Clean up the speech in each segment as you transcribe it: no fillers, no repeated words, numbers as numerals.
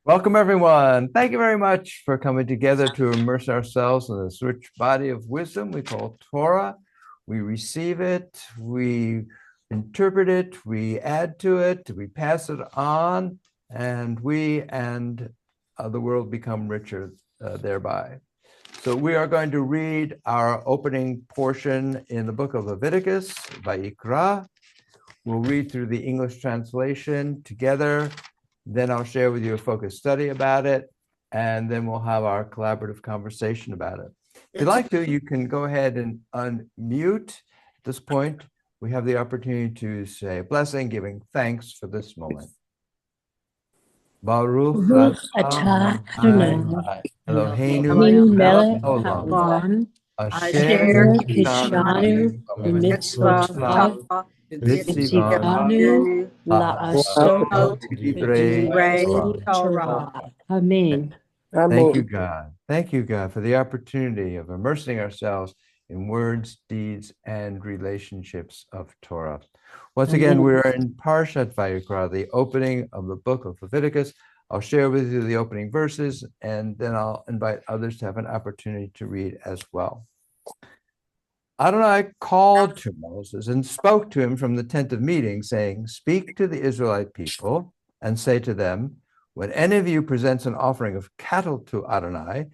Welcome, everyone. Thank you very much for coming together to immerse ourselves in this rich body of wisdom we call Torah. We receive it, we interpret it, we add to it, we pass it on, and we and the world become richer thereby. So we are going to read our opening portion in the book of Leviticus, Vayikra. We'll read through the English translation together. Then I'll share with you a focused study about it, and then we'll have our collaborative conversation about it. If you'd like to, you can go ahead and unmute. At this point, we have the opportunity to say a blessing, giving thanks for this moment. Baruch atah Adonai Eloheinu melech haolam asher kishanu b'mitzvotav v'tzivanu la'asot divrei Torah. Amen. Thank you, God. Thank you, God, for the opportunity of immersing ourselves in words, deeds, and relationships of Torah. Once again, we're in Parshat Vayikra, the opening of the book of Leviticus. I'll share with you the opening verses, and then I'll invite others to have an opportunity to read as well. Adonai called to Moses and spoke to him from the tent of meeting, saying, "Speak to the Israelite people and say to them, when any of you presents an offering of cattle to Adonai,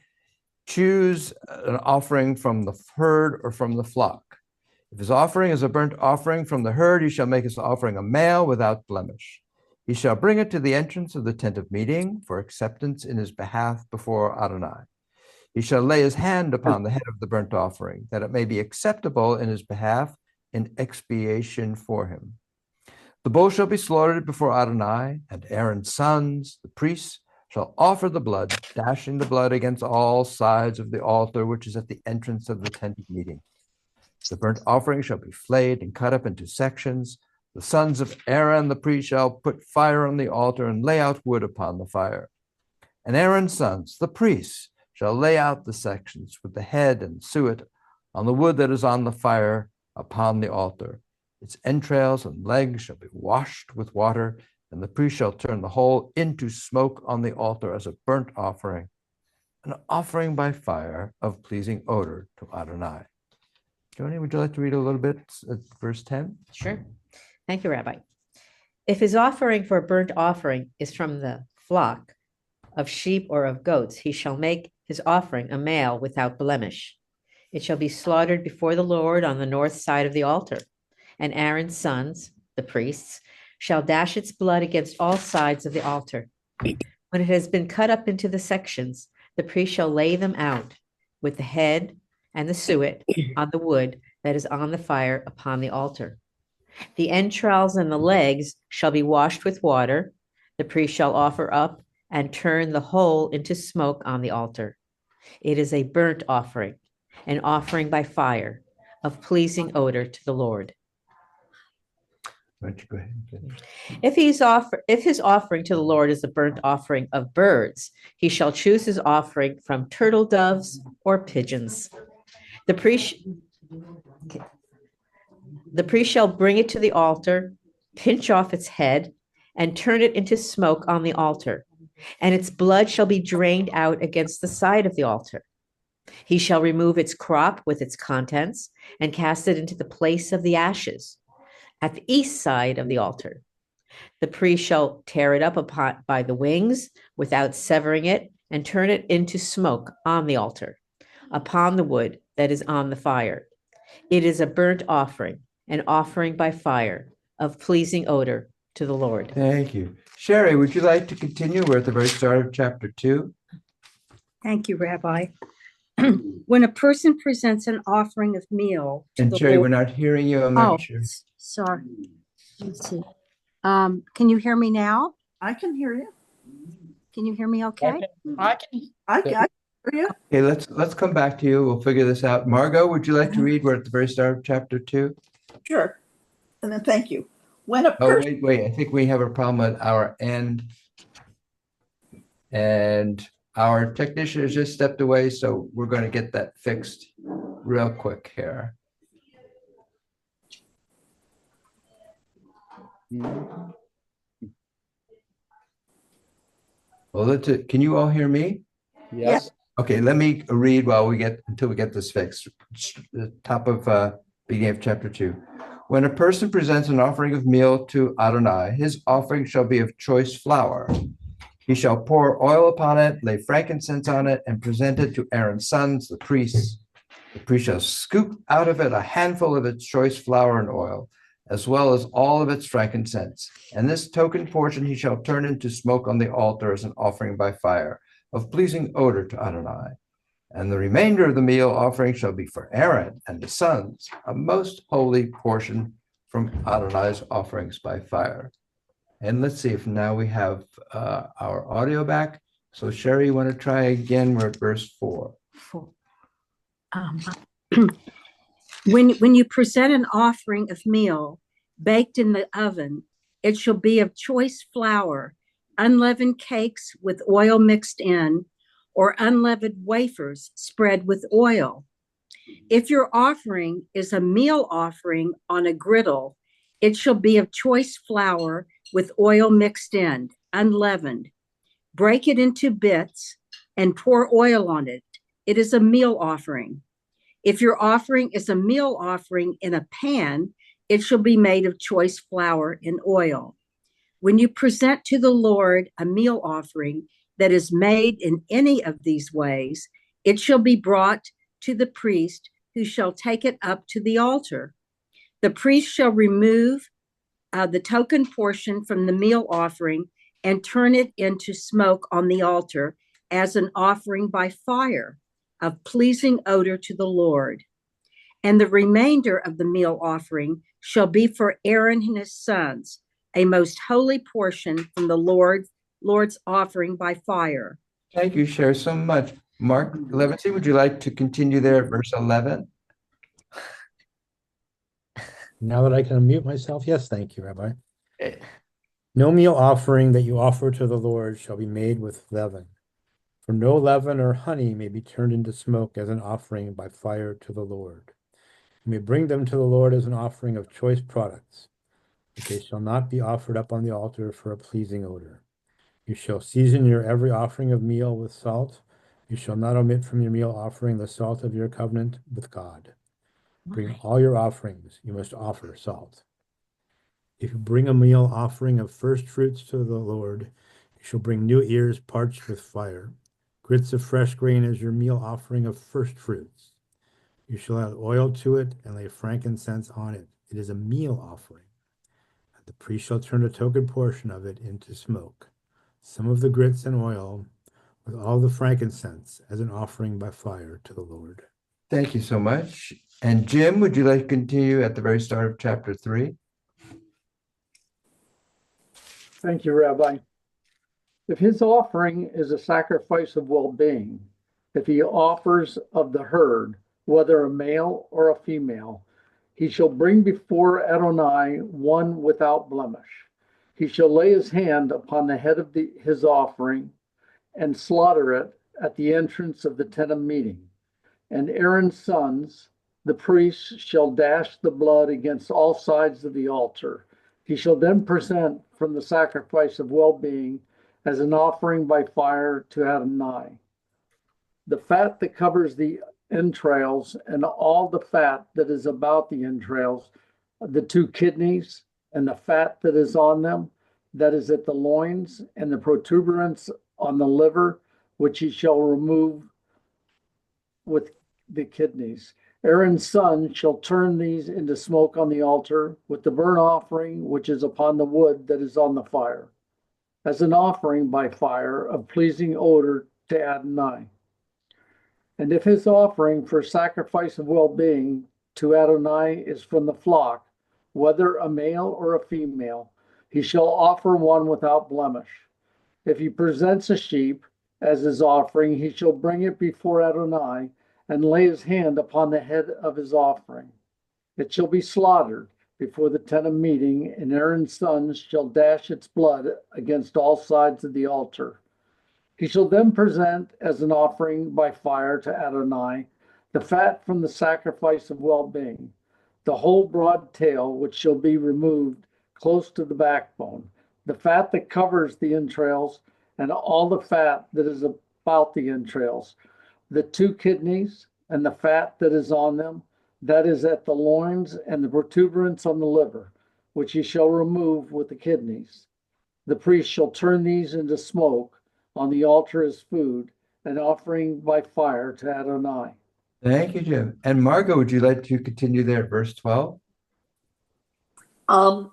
choose an offering from the herd or from the flock. If his offering is a burnt offering from the herd, he shall make his offering a male without blemish. He shall bring it to the entrance of the tent of meeting for acceptance in his behalf before Adonai. He shall lay his hand upon the head of the burnt offering, that it may be acceptable in his behalf in expiation for him. The bull shall be slaughtered before Adonai, and Aaron's sons, the priests, shall offer the blood, dashing the blood against all sides of the altar, which is at the entrance of the tent of meeting. The burnt offering shall be flayed and cut up into sections. The sons of Aaron, the priest, shall put fire on the altar and lay out wood upon the fire. And Aaron's sons, the priests, shall lay out the sections with the head and suet on the wood that is on the fire upon the altar. Its entrails and legs shall be washed with water, and the priest shall turn the whole into smoke on the altar as a burnt offering, an offering by fire of pleasing odor to Adonai." Joni, would you like to read a little bit at verse 10? Sure. Thank you, Rabbi. If his offering for a burnt offering is from the flock of sheep or of goats, he shall make his offering a male without blemish. It shall be slaughtered before the Lord on the north side of the altar. And Aaron's sons, the priests, shall dash its blood against all sides of the altar. When it has been cut up into the sections, the priest shall lay them out with the head and the suet on the wood that is on the fire upon the altar. The entrails and the legs shall be washed with water. The priest shall offer up and turn the whole into smoke on the altar. It is a burnt offering, an offering by fire of pleasing odor to the Lord. Why don't you go ahead and finish? If his offering to the Lord is a burnt offering of birds, he shall choose his offering from turtle doves or pigeons. The priest shall bring it to the altar, pinch off its head, and turn it into smoke on the altar, and its blood shall be drained out against the side of the altar. He shall remove its crop with its contents and cast it into the place of the ashes at the east side of the altar. The priest shall tear it up by the wings without severing it and turn it into smoke on the altar, upon the wood that is on the fire. It is a burnt offering, an offering by fire of pleasing odor to the Lord. Thank you. Sherry, would you like to continue? We're at the very start of chapter 2. Thank you, Rabbi. When a person presents an offering of meal to And the Sherry, Lord, we're not hearing you. I'm not sure. sorry. Let's see. Can you hear me now? I can hear you. Can you hear me okay? I can hear you. Okay, let's come back to you. We'll figure this out. Margot, would you like to read? We're at the very start of chapter 2. Sure. And then thank you. When a Oh, person, wait. I think we have a problem at our end. And our technician has just stepped away, so we're going to get that fixed real quick here. Well, can you all hear me? Yes. Okay, let me read until we get this fixed. The top of beginning of chapter 2. When a person presents an offering of meal to Adonai, his offering shall be of choice flour. He shall pour oil upon it, lay frankincense on it, and present it to Aaron's sons, the priests. The priest shall scoop out of it a handful of its choice flour and oil, as well as all of its frankincense. And this token portion he shall turn into smoke on the altar as an offering by fire, of pleasing odor to Adonai. And the remainder of the meal offering shall be for Aaron and his sons, a most holy portion from Adonai's offerings by fire. And let's see if now we have our audio back. So Sherry, you want to try again? We're at verse 4. When you present an offering of meal baked in the oven, it shall be of choice flour, unleavened cakes with oil mixed in, or unleavened wafers spread with oil. If your offering is a meal offering on a griddle, it shall be of choice flour with oil mixed in, unleavened. Break it into bits and pour oil on it. It is a meal offering. If your offering is a meal offering in a pan, it shall be made of choice flour and oil. When you present to the Lord a meal offering that is made in any of these ways, it shall be brought to the priest, who shall take it up to the altar. The priest shall remove the token portion from the meal offering and turn it into smoke on the altar as an offering by fire of pleasing odor to the Lord. And the remainder of the meal offering shall be for Aaron and his sons, a most holy portion from the Lord's offering by fire. Thank you, Sherry, so much. Mark Levinson, would you like to continue there at verse 11? Now that I can unmute myself, yes, thank you, Rabbi. Okay. No meal offering that you offer to the Lord shall be made with leaven. For no leaven or honey may be turned into smoke as an offering by fire to the Lord. You may bring them to the Lord as an offering of choice products, but they shall not be offered up on the altar for a pleasing odor. You shall season your every offering of meal with salt. You shall not omit from your meal offering the salt of your covenant with God. Bring all your offerings, you must offer salt. If you bring a meal offering of first fruits to the Lord, you shall bring new ears parched with fire, grits of fresh grain as your meal offering of first fruits. You shall add oil to it and lay frankincense on it. It is a meal offering. And the priest shall turn a token portion of it into smoke, some of the grits and oil, with all the frankincense as an offering by fire to the Lord. Thank you so much. And Jim, would you like to continue at the very start of chapter 3? Thank you, Rabbi. If his offering is a sacrifice of well-being, if he offers of the herd, whether a male or a female, he shall bring before Adonai one without blemish. He shall lay his hand upon the head of his offering and slaughter it at the entrance of the tent of meeting. And Aaron's sons, the priests, shall dash the blood against all sides of the altar. He shall then present from the sacrifice of well-being as an offering by fire to Adonai. The fat that covers the entrails and all the fat that is about the entrails, the two kidneys and the fat that is on them, that is at the loins, and the protuberance on the liver, which he shall remove with the kidneys. Aaron's son shall turn these into smoke on the altar with the burnt offering which is upon the wood that is on the fire, as an offering by fire of pleasing odor to Adonai. And if his offering for sacrifice of well-being to Adonai is from the flock, whether a male or a female, he shall offer one without blemish. If he presents a sheep as his offering, he shall bring it before Adonai and lay his hand upon the head of his offering. It shall be slaughtered before the tent of meeting, and Aaron's sons shall dash its blood against all sides of the altar. He shall then present as an offering by fire to Adonai the fat from the sacrifice of well-being, the whole broad tail which shall be removed close to the backbone, the fat that covers the entrails, and all the fat that is about the entrails, the 2 kidneys and the fat that is on them, that is at the loins, and the protuberance on the liver, which he shall remove with the kidneys. The priest shall turn these into smoke on the altar as food, an offering by fire to Adonai. Thank you, Jim. And Margot, would you like to continue there at verse 12? And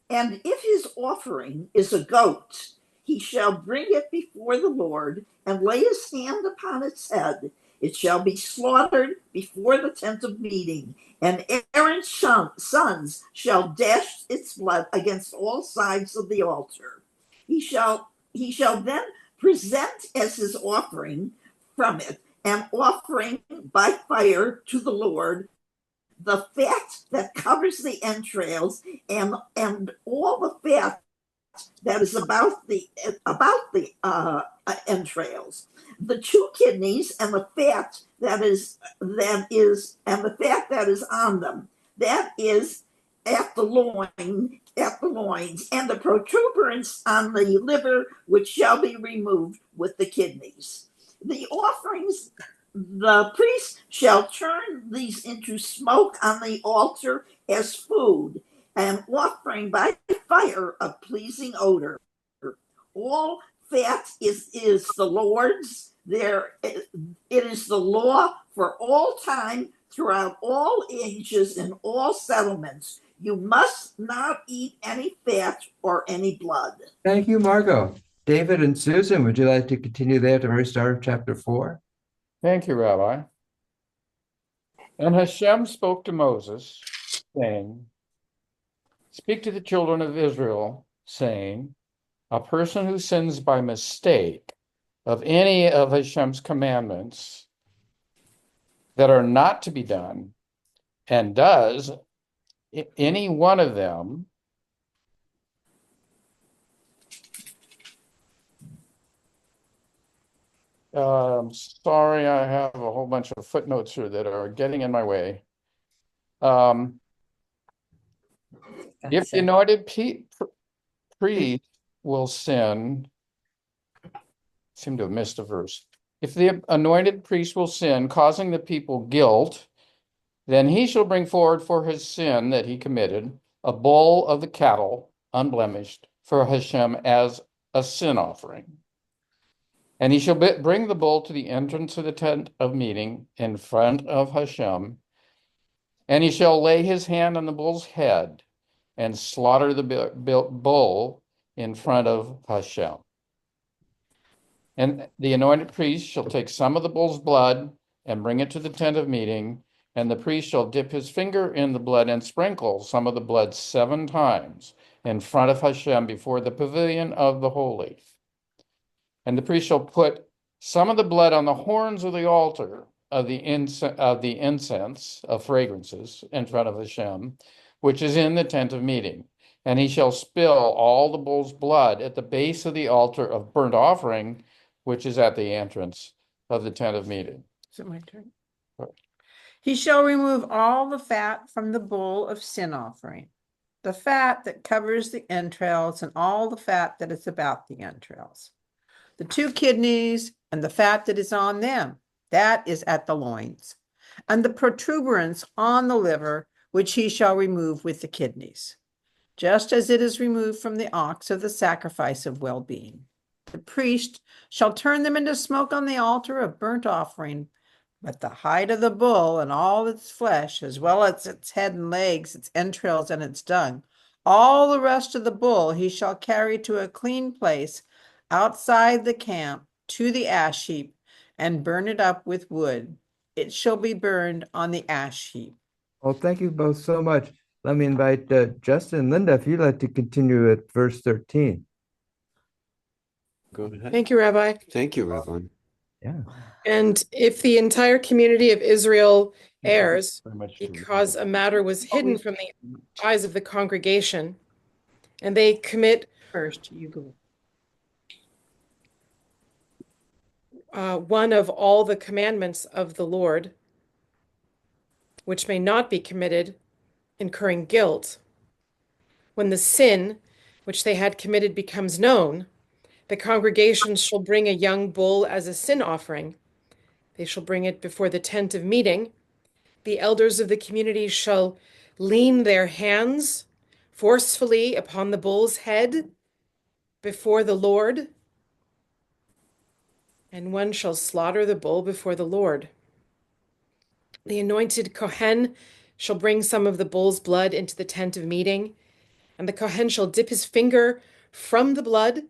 if his offering is a goat, he shall bring it before the Lord and lay his hand upon its head. It shall be slaughtered before the tent of meeting, and Aaron's sons shall dash its blood against all sides of the altar. He shall then present as his offering from it an offering by fire to the Lord, the fat that covers the entrails, and all the fat that is about the entrails, the 2 kidneys, and the fat that is and the fat that is on them, that is at the loins, and the protuberance on the liver, which shall be removed with the kidneys. The offerings, the priest shall turn these into smoke on the altar as food, an offering by fire of pleasing odor. All fat is the Lord's. It is the law for all time, throughout all ages, and all settlements. You must not eat any fat or any blood. Thank you, Margot. David and Susan, would you like to continue there at the very start of chapter 4? Thank you, Rabbi. And Hashem spoke to Moses, saying, Speak to the children of Israel, saying, a person who sins by mistake of any of Hashem's commandments that are not to be done, and does any one of them, sorry, I have a whole bunch of footnotes here that are getting in my way. If the anointed priest will sin, seem to have missed a verse. If the anointed priest will sin, causing the people guilt, then he shall bring forward for his sin that he committed a bull of the cattle, unblemished, for Hashem as a sin offering. And he shall bring the bull to the entrance of the tent of meeting in front of Hashem, and he shall lay his hand on the bull's head and slaughter the bull in front of Hashem. And the anointed priest shall take some of the bull's blood and bring it to the tent of meeting, and the priest shall dip his finger in the blood and sprinkle some of the blood 7 times in front of Hashem before the pavilion of the holy. And the priest shall put some of the blood on the horns of the altar of the incense of fragrances in front of Hashem, which is in the tent of meeting. And he shall spill all the bull's blood at the base of the altar of burnt offering, which is at the entrance of the tent of meeting. Is it my turn? Right. He shall remove all the fat from the bull of sin offering, the fat that covers the entrails, and all the fat that is about the entrails, the 2 kidneys and the fat that is on them, that is at the loins, and the protuberance on the liver, which he shall remove with the kidneys, just as it is removed from the ox of the sacrifice of well-being. The priest shall turn them into smoke on the altar of burnt offering, but the hide of the bull and all its flesh, as well as its head and legs, its entrails and its dung, all the rest of the bull he shall carry to a clean place outside the camp to the ash heap and burn it up with wood. It shall be burned on the ash heap. Well, thank you both so much. Let me invite Justin and Linda, if you'd like to continue at verse 13. Go ahead. Thank you, Rabbi. Thank you, Rabbi. Yeah. And if the entire community of Israel errs, because a matter was hidden from the eyes of the congregation, and they commit First, you go. one of all the commandments of the Lord, which may not be committed, incurring guilt, when the sin which they had committed becomes known, the congregation shall bring a young bull as a sin offering. They shall bring it before the tent of meeting. The elders of the community shall lean their hands forcefully upon the bull's head before the Lord, and one shall slaughter the bull before the Lord. The anointed Kohen shall bring some of the bull's blood into the tent of meeting, and the Kohen shall dip his finger from the blood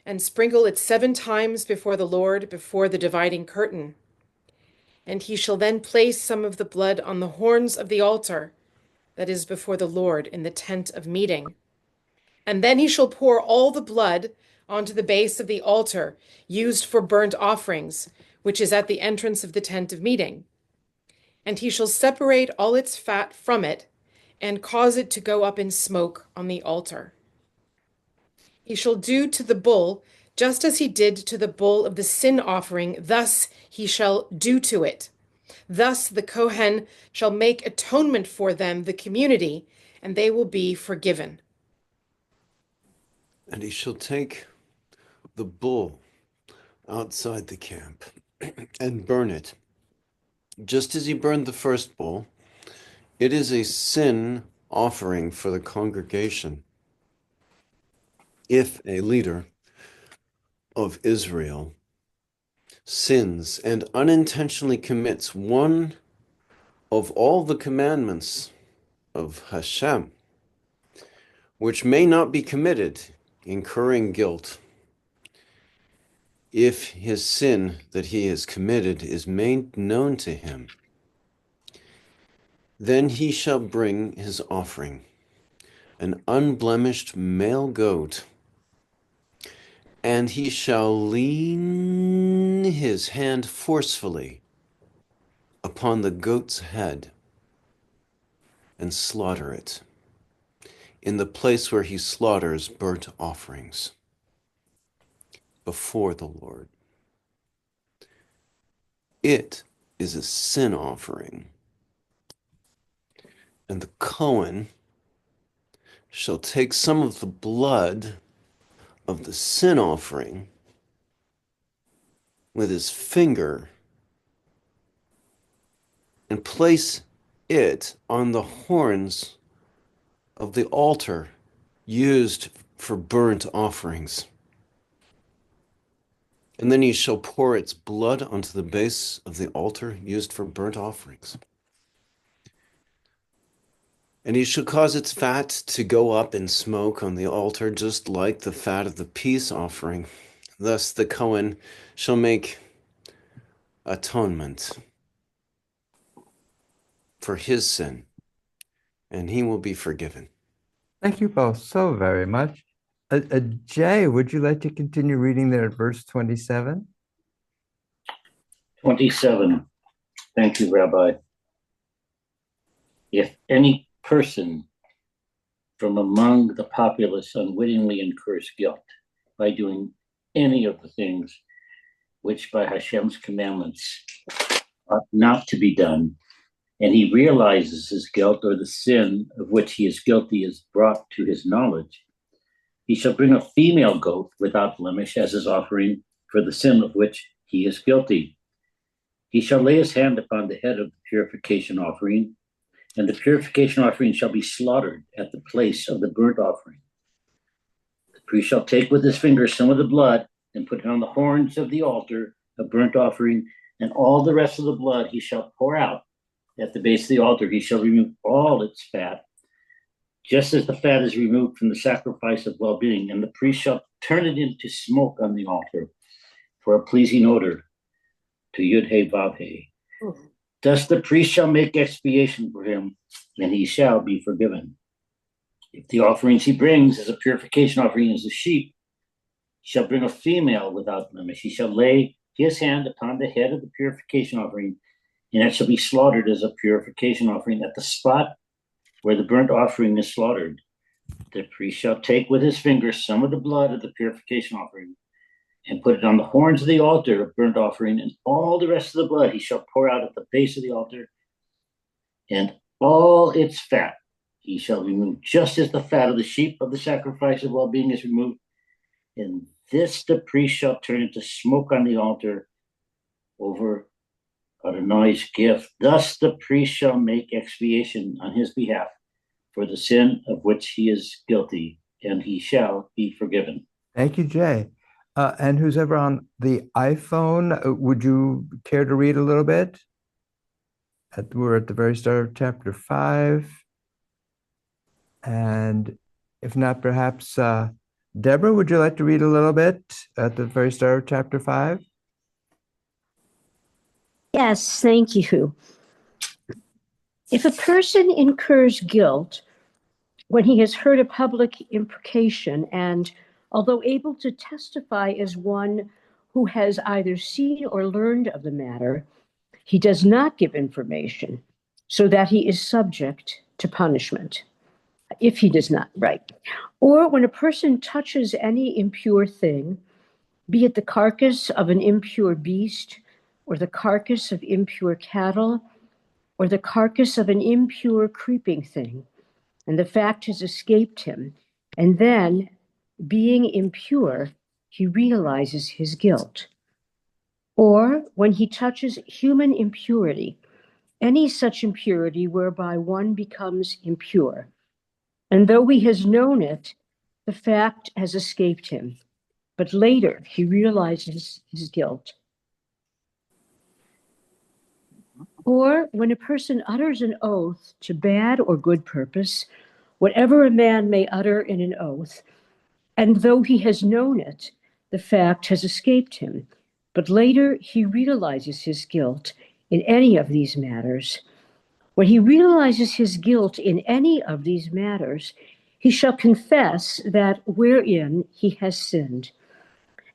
and sprinkle it 7 times before the Lord, before the dividing curtain. And he shall then place some of the blood on the horns of the altar that is before the Lord in the tent of meeting. And then he shall pour all the blood onto the base of the altar used for burnt offerings, which is at the entrance of the tent of meeting. And he shall separate all its fat from it and cause it to go up in smoke on the altar. He shall do to the bull just as he did to the bull of the sin offering, thus he shall do to it. Thus the Kohen shall make atonement for them, the community, and they will be forgiven. And he shall take the bull outside the camp and burn it. Just as he burned the first bull, it is a sin offering for the congregation. If a leader of Israel sins and unintentionally commits one of all the commandments of Hashem, which may not be committed, incurring guilt, if his sin that he has committed is made known to him, then he shall bring his offering, an unblemished male goat, and he shall lean his hand forcefully upon the goat's head and slaughter it in the place where he slaughters burnt offerings before the Lord. It is a sin offering, and the Cohen shall take some of the blood of the sin offering with his finger and place it on the horns of the altar used for burnt offerings. And then he shall pour its blood onto the base of the altar used for burnt offerings. And he shall cause its fat to go up in smoke on the altar, just like the fat of the peace offering. Thus the Cohen shall make atonement for his sin, and he will be forgiven. Thank you both so very much. Jay, would you like to continue reading there at verse 27? 27. Thank you, Rabbi. If any person from among the populace unwittingly incurs guilt by doing any of the things which by Hashem's commandments ought not to be done, and he realizes his guilt or the sin of which he is guilty is brought to his knowledge, he shall bring a female goat without blemish as his offering for the sin of which he is guilty. He shall lay his hand upon the head of the purification offering, and the purification offering shall be slaughtered at the place of the burnt offering. The priest shall take with his fingers some of the blood and put it on the horns of the altar of burnt offering, and all the rest of the blood he shall pour out at the base of the altar. He shall remove all its fat, just as the fat is removed from the sacrifice of well-being, and the priest shall turn it into smoke on the altar for a pleasing odor to Yud-He Vav-He. Thus the priest shall make expiation for him, and he shall be forgiven. If the offerings he brings as a purification offering is a sheep, he shall bring a female without blemish. He shall lay his hand upon the head of the purification offering, and it shall be slaughtered as a purification offering at the spot where the burnt offering is slaughtered. The priest shall take with his fingers some of the blood of the purification offering and put it on the horns of the altar of burnt offering, and all the rest of the blood he shall pour out at the base of the altar, and all its fat he shall remove, just as the fat of the sheep of the sacrifice of well-being is removed, and this the priest shall turn into smoke on the altar over Adonai's gift. Thus the priest shall make expiation on his behalf for the sin of which he is guilty, and he shall be forgiven. Thank you, Jay. And who's ever on the iPhone, would you care to read a little bit? We're at the very start of chapter 5. And if not, perhaps Deborah, would you like to read a little bit at the very start of chapter 5? Yes, thank you. If a person incurs guilt when he has heard a public imprecation and, although able to testify as one who has either seen or learned of the matter, he does not give information so that he is subject to punishment. If he does not, right. Or when a person touches any impure thing, be it the carcass of an impure beast, or the carcass of impure cattle, or the carcass of an impure creeping thing, and the fact has escaped him, and then, being impure, he realizes his guilt. Or when he touches human impurity, any such impurity whereby one becomes impure, and though he has known it, the fact has escaped him, but later he realizes his guilt. Or when a person utters an oath to bad or good purpose, whatever a man may utter in an oath, and though he has known it, the fact has escaped him, but later he realizes his guilt in any of these matters. When he realizes his guilt in any of these matters, he shall confess that wherein he has sinned,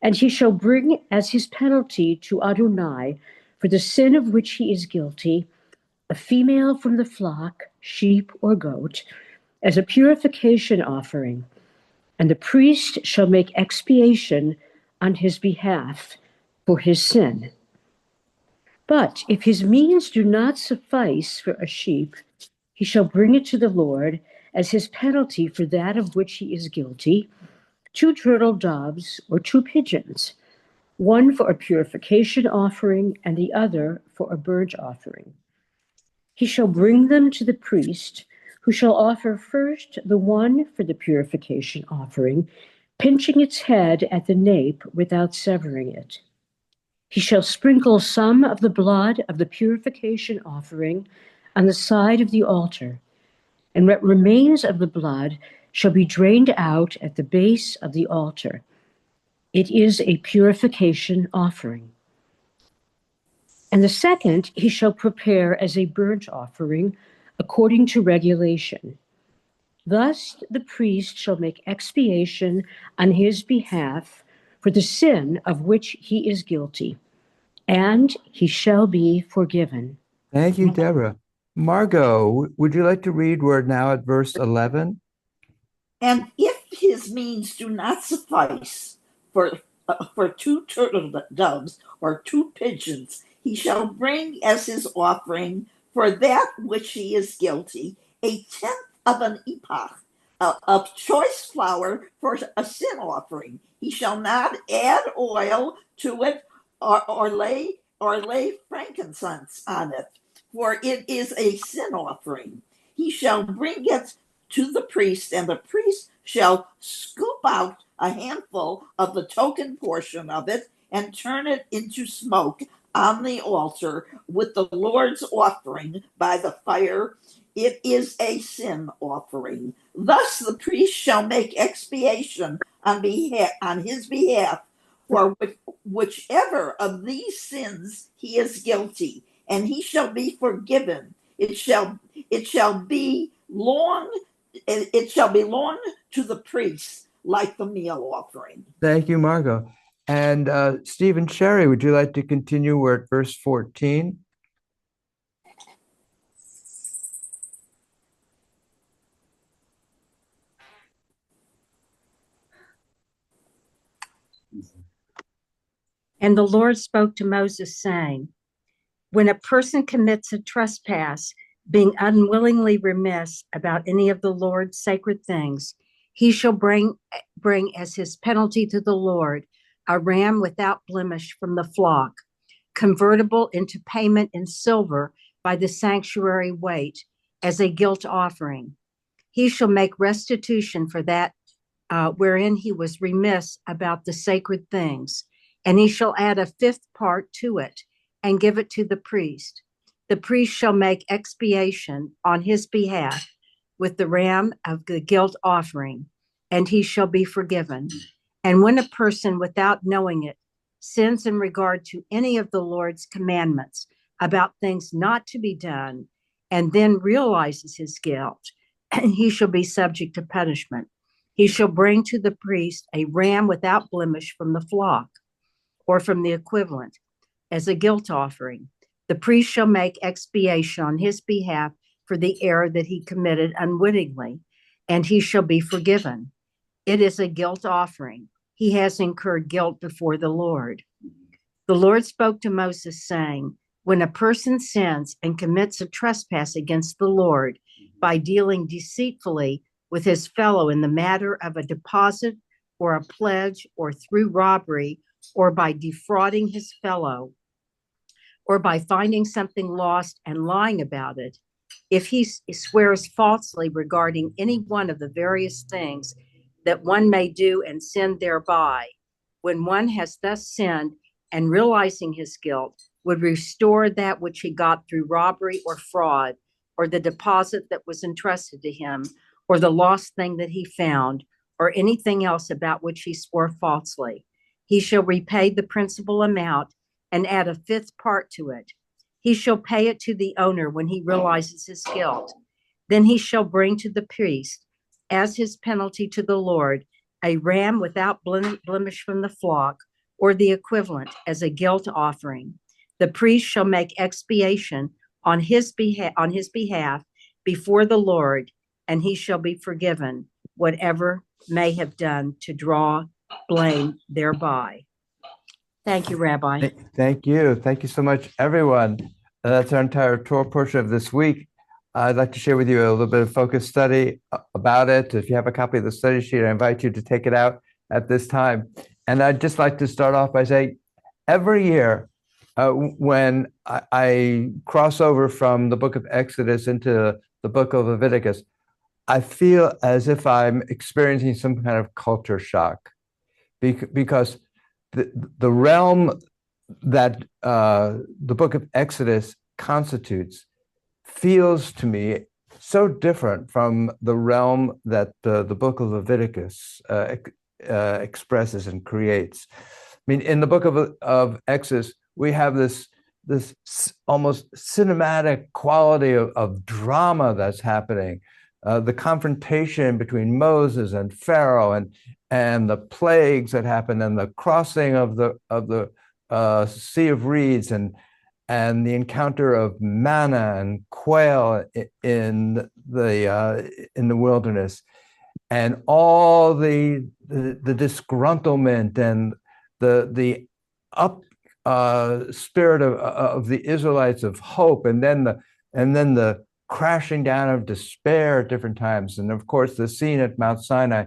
and he shall bring as his penalty to Adonai for the sin of which he is guilty, a female from the flock, sheep or goat, as a purification offering, and the priest shall make expiation on his behalf for his sin. But if his means do not suffice for a sheep, he shall bring it to the Lord as his penalty for that of which he is guilty, 2 turtle doves or 2 pigeons, one for a purification offering and the other for a burnt offering. He shall bring them to the priest, who shall offer first the one for the purification offering, pinching its head at the nape without severing it. He shall sprinkle some of the blood of the purification offering on the side of the altar, and what remains of the blood shall be drained out at the base of the altar. It is a purification offering. And the second he shall prepare as a burnt offering according to regulation. Thus the priest shall make expiation on his behalf for the sin of which he is guilty, and he shall be forgiven. Thank you, Deborah. Margot, would you like to read? We're now at verse 11. And if his means do not suffice for 2 turtle doves or 2 pigeons, he shall bring as his offering for that which he is guilty a tenth of an ephah of choice flour for a sin offering. He shall not add oil to it or lay frankincense on it, for it is a sin offering. He shall bring it to the priest, and the priest shall scoop out a handful of the token portion of it and turn it into smoke on the altar with the Lord's offering by the fire. It is a sin offering. Thus the priest shall make expiation on his behalf for whichever of these sins he is guilty, and he shall be forgiven. It shall belong to the priest like the meal offering. Thank you, Margot. And Stephen Sherry, would you like to continue? We're at verse 14. And the Lord spoke to Moses, saying, when a person commits a trespass, being unwillingly remiss about any of the Lord's sacred things, He shall bring as his penalty to the Lord a ram without blemish from the flock, convertible into payment in silver by the sanctuary weight as a guilt offering. He shall make restitution for that wherein he was remiss about the sacred things, and he shall add a fifth part to it and give it to the priest. The priest shall make expiation on his behalf with the ram of the guilt offering, and he shall be forgiven. And when a person, without knowing it, sins in regard to any of the Lord's commandments about things not to be done, and then realizes his guilt, he shall be subject to punishment. He shall bring to the priest a ram without blemish from the flock, or from the equivalent, as a guilt offering. The priest shall make expiation on his behalf for the error that he committed unwittingly, and he shall be forgiven. It is a guilt offering. He has incurred guilt before the Lord. The Lord spoke to Moses, saying, when a person sins and commits a trespass against the Lord by dealing deceitfully with his fellow in the matter of a deposit or a pledge, or through robbery, or by defrauding his fellow, or by finding something lost and lying about it, if he swears falsely regarding any one of the various things that one may do and sin thereby, when one has thus sinned and realizing his guilt, would restore that which he got through robbery or fraud, or the deposit that was entrusted to him, or the lost thing that he found, or anything else about which he swore falsely, he shall repay the principal amount and add a fifth part to it. He shall pay it to the owner when he realizes his guilt. Then he shall bring to the priest, as his penalty to the Lord, a ram without blemish from the flock, or the equivalent, as a guilt offering. The priest shall make expiation on his behalf before the Lord, and he shall be forgiven whatever may have done to draw blame thereby. Thank you, Rabbi. Thank you. Thank you so much, everyone. That's our entire Torah portion of this week. I'd like to share with you a little bit of focus study about it. If you have a copy of the study sheet, I invite you to take it out at this time. And I'd just like to start off by saying, every year when I cross over from the book of Exodus into the book of Leviticus, I feel as if I'm experiencing some kind of culture shock, because the realm that the book of Exodus constitutes feels to me so different from the realm that the book of Leviticus expresses and creates. I mean, in the book of Exodus, we have this almost cinematic quality of drama that's happening. The confrontation between Moses and Pharaoh, and the plagues that happen, and the crossing of the Sea of Reeds, and the encounter of manna and quail in the wilderness, and all the disgruntlement and the spirit of the Israelites of hope, and then the crashing down of despair at different times, and of course the scene at Mount Sinai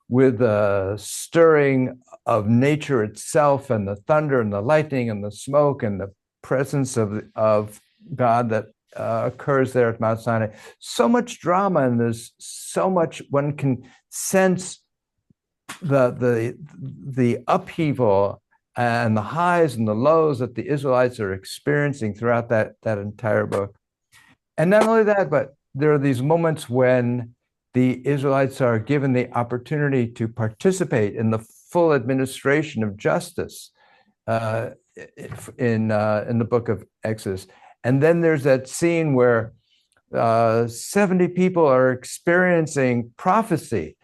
with the stirring of nature itself, and the thunder and the lightning and the smoke and the presence of God that occurs there at Mount Sinai. So much drama, and there's so much, one can sense the upheaval and the highs and the lows that the Israelites are experiencing throughout that entire book. And not only that, but there are these moments when the Israelites are given the opportunity to participate in the full administration of justice in the book of Exodus. And then there's that scene where 70 people are experiencing prophecy.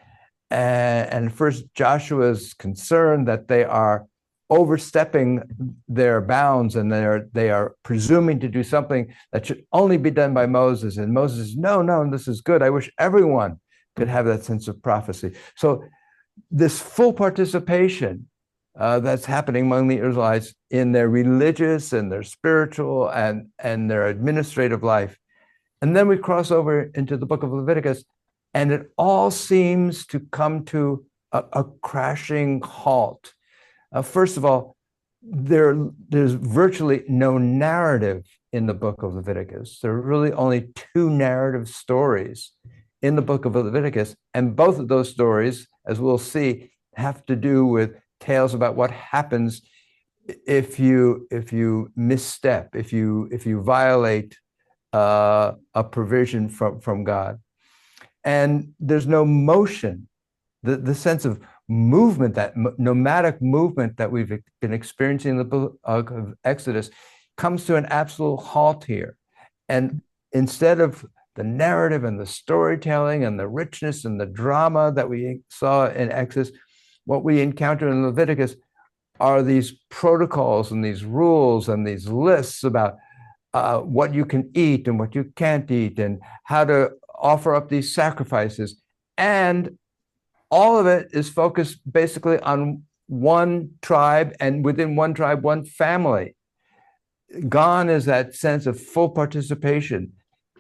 And first Joshua is concerned that they are overstepping their bounds, and they are presuming to do something that should only be done by Moses. And Moses says, no, this is good. I wish everyone could have that sense of prophecy. So this full participation that's happening among the Israelites in their religious and their spiritual and their administrative life. And then we cross over into the book of Leviticus, And it all seems to come to a crashing halt. First of all, there's virtually no narrative in the book of Leviticus. There are really only two narrative stories in the book of Leviticus, and both of those stories, as we'll see, have to do with tales about what happens if you misstep, if you violate a provision from God. And there's no motion. The sense of movement, that nomadic movement that we've been experiencing in the book of Exodus, comes to an absolute halt here. And instead of the narrative and the storytelling and the richness and the drama that we saw in Exodus, what we encounter in Leviticus are these protocols and these rules and these lists about what you can eat and what you can't eat and how to offer up these sacrifices. And all of it is focused basically on one tribe, and within one tribe, one family. Gone is that sense of full participation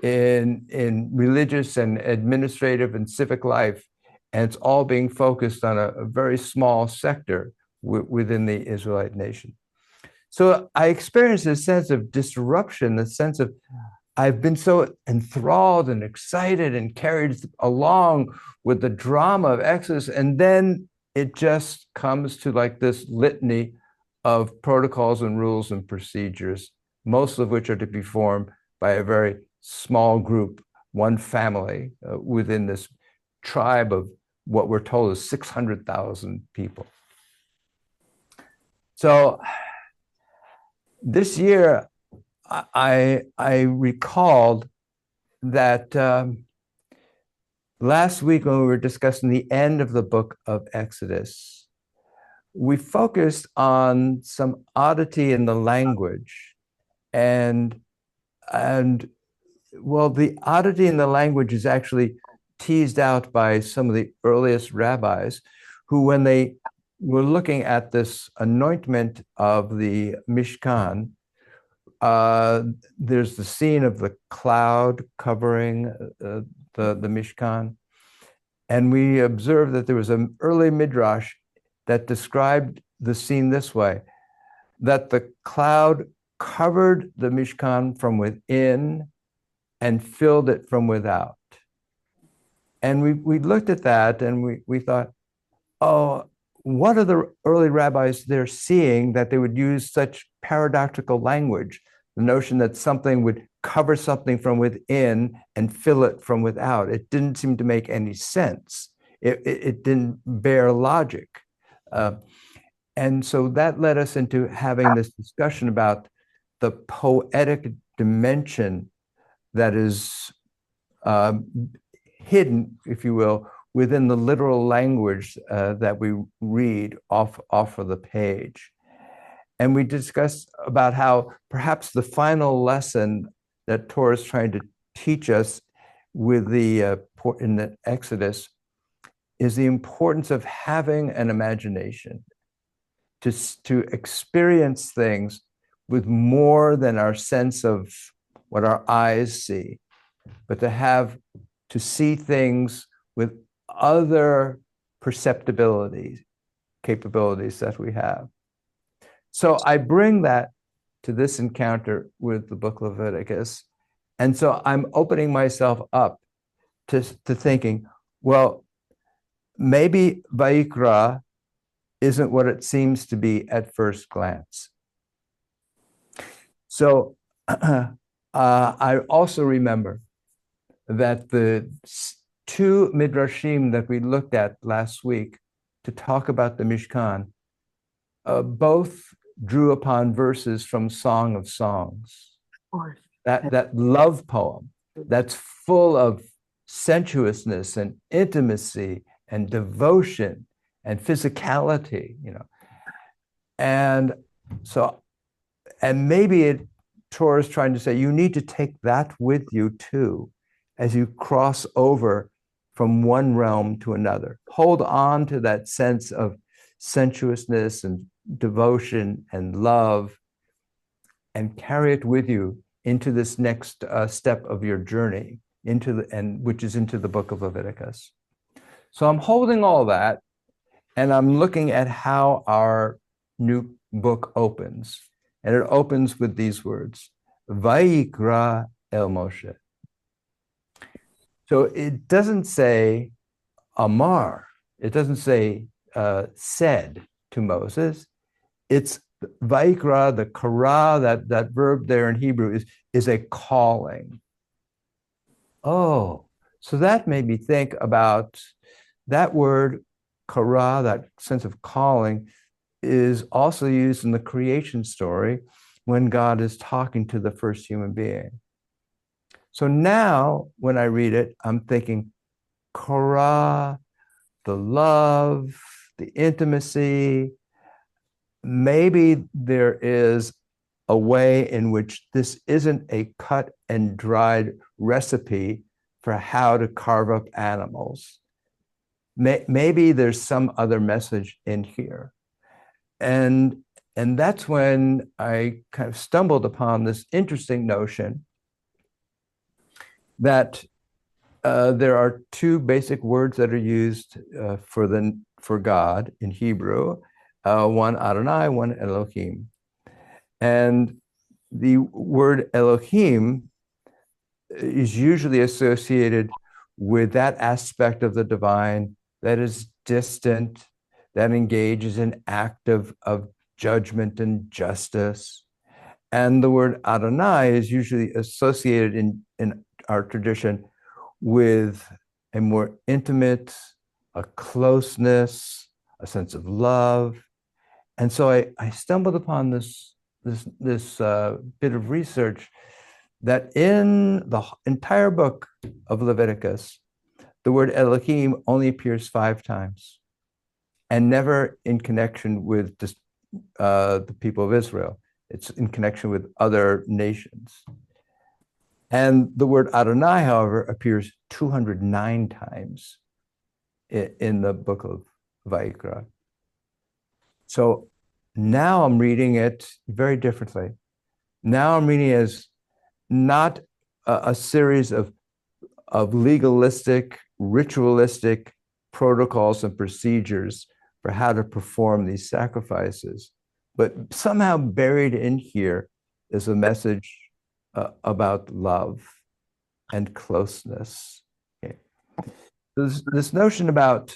in religious and administrative and civic life. And it's all being focused on a very small sector within the Israelite nation. So I experienced a sense of disruption, the sense of I've been so enthralled and excited and carried along with the drama of Exodus, and then it just comes to like this litany of protocols and rules and procedures, most of which are to be formed by a very small group, one family within this tribe of what we're told is 600,000 people. So this year, I recalled that last week when we were discussing the end of the book of Exodus, we focused on some oddity in the language. And well, the oddity in the language is actually teased out by some of the earliest rabbis who, when they were looking at this anointment of the Mishkan, there's the scene of the cloud covering the Mishkan. And we observed that there was an early midrash that described the scene this way, that the cloud covered the Mishkan from within and filled it from without. And we looked at that and we thought, oh, what are the early rabbis there seeing that they would use such paradoxical language? The notion that something would cover something from within and fill it from without. It didn't seem to make any sense. It didn't bear logic. And so that led us into having this discussion about the poetic dimension that is hidden, if you will, within the literal language that we read off of the page. And we discussed about how perhaps the final lesson that Torah is trying to teach us with in the Exodus is the importance of having an imagination, to experience things with more than our sense of what our eyes see, but to see things with other perceptibilities, capabilities that we have. So I bring that to this encounter with the book of Leviticus. And so I'm opening myself up to thinking, well, maybe Vayikra isn't what it seems to be at first glance. So I also remember that the two midrashim that we looked at last week to talk about the Mishkan both drew upon verses from Song of Songs, that love poem that's full of sensuousness and intimacy and devotion and physicality, and so, and maybe Torah is trying to say you need to take that with you too as you cross over from one realm to another. Hold on to that sense of sensuousness and devotion and love and carry it with you into this next step of your journey, which is into the book of Leviticus. So I'm holding all that, and I'm looking at how our new book opens. And it opens with these words, Vayikra el Moshe. So it doesn't say Amar. It doesn't say said to Moses. It's Vayikra, the kara, that verb there in Hebrew is a calling. Oh, so that made me think about that word kara, that sense of calling, is also used in the creation story when God is talking to the first human being. So now when I read it, I'm thinking kara, the love, the intimacy. Maybe there is a way in which this isn't a cut and dried recipe for how to carve up animals. Maybe there's some other message in here. And that's when I kind of stumbled upon this interesting notion that there are two basic words that are used for God in Hebrew, one Adonai, one Elohim. And the word Elohim is usually associated with that aspect of the divine that is distant, that engages in act of judgment and justice. And the word Adonai is usually associated in our tradition with a more intimate, a closeness, a sense of love. And so I stumbled upon this bit of research that in the entire book of Leviticus, the word Elohim only appears 5 times, and never in connection with the people of Israel. It's in connection with other nations. And the word Adonai, however, appears 209 times in the book of Vayikra. So now I'm reading it very differently. Now I'm reading it as not a series of legalistic, ritualistic protocols and procedures for how to perform these sacrifices, but somehow buried in here is a message about love and closeness. Okay. This notion about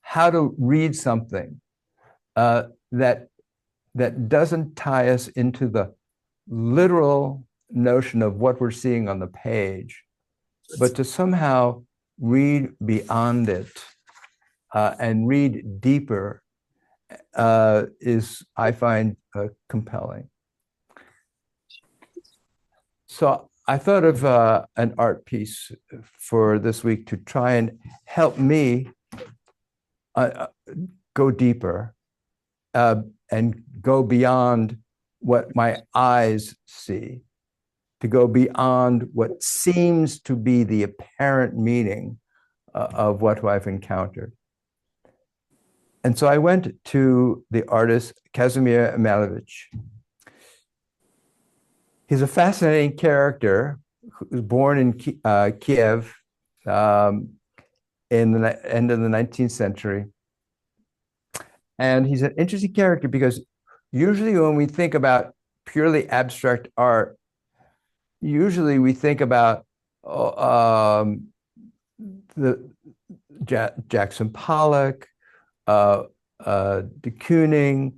how to read something that doesn't tie us into the literal notion of what we're seeing on the page, but to somehow read beyond it and read deeper is, I find, compelling. So I thought of an art piece for this week to try and help me go deeper and go beyond what my eyes see, to go beyond what seems to be the apparent meaning of what I've encountered. And so I went to the artist Kazimir Malevich. He's a fascinating character who was born in Kiev in the end of the 19th century. And he's an interesting character because usually when we think about purely abstract art, usually we think about Jackson Pollock, de Kooning,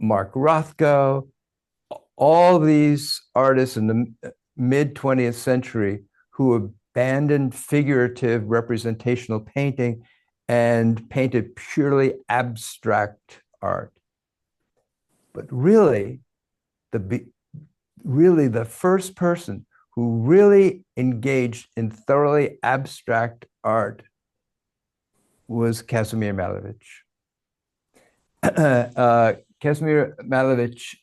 Mark Rothko, all these artists in the mid 20th century who abandoned figurative representational painting and painted purely abstract art. But really, the first person who really engaged in thoroughly abstract art was Kazimir Malevich. Kazimir Malevich,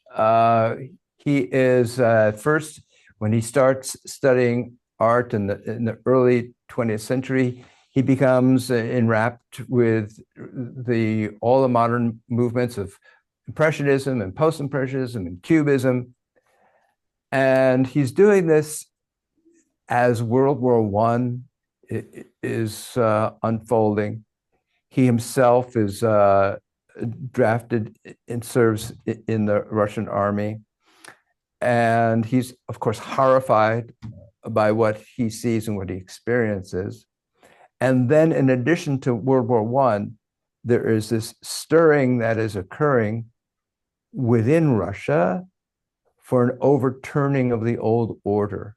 he is first, when he starts studying art in the early 20th century, he becomes enwrapped with all the modern movements of Impressionism and Post-Impressionism and Cubism. And he's doing this as World War I is unfolding, he himself is drafted and serves in the Russian army. And he's, of course, horrified by what he sees and what he experiences. And then, in addition to World War I, there is this stirring that is occurring within Russia for an overturning of the old order.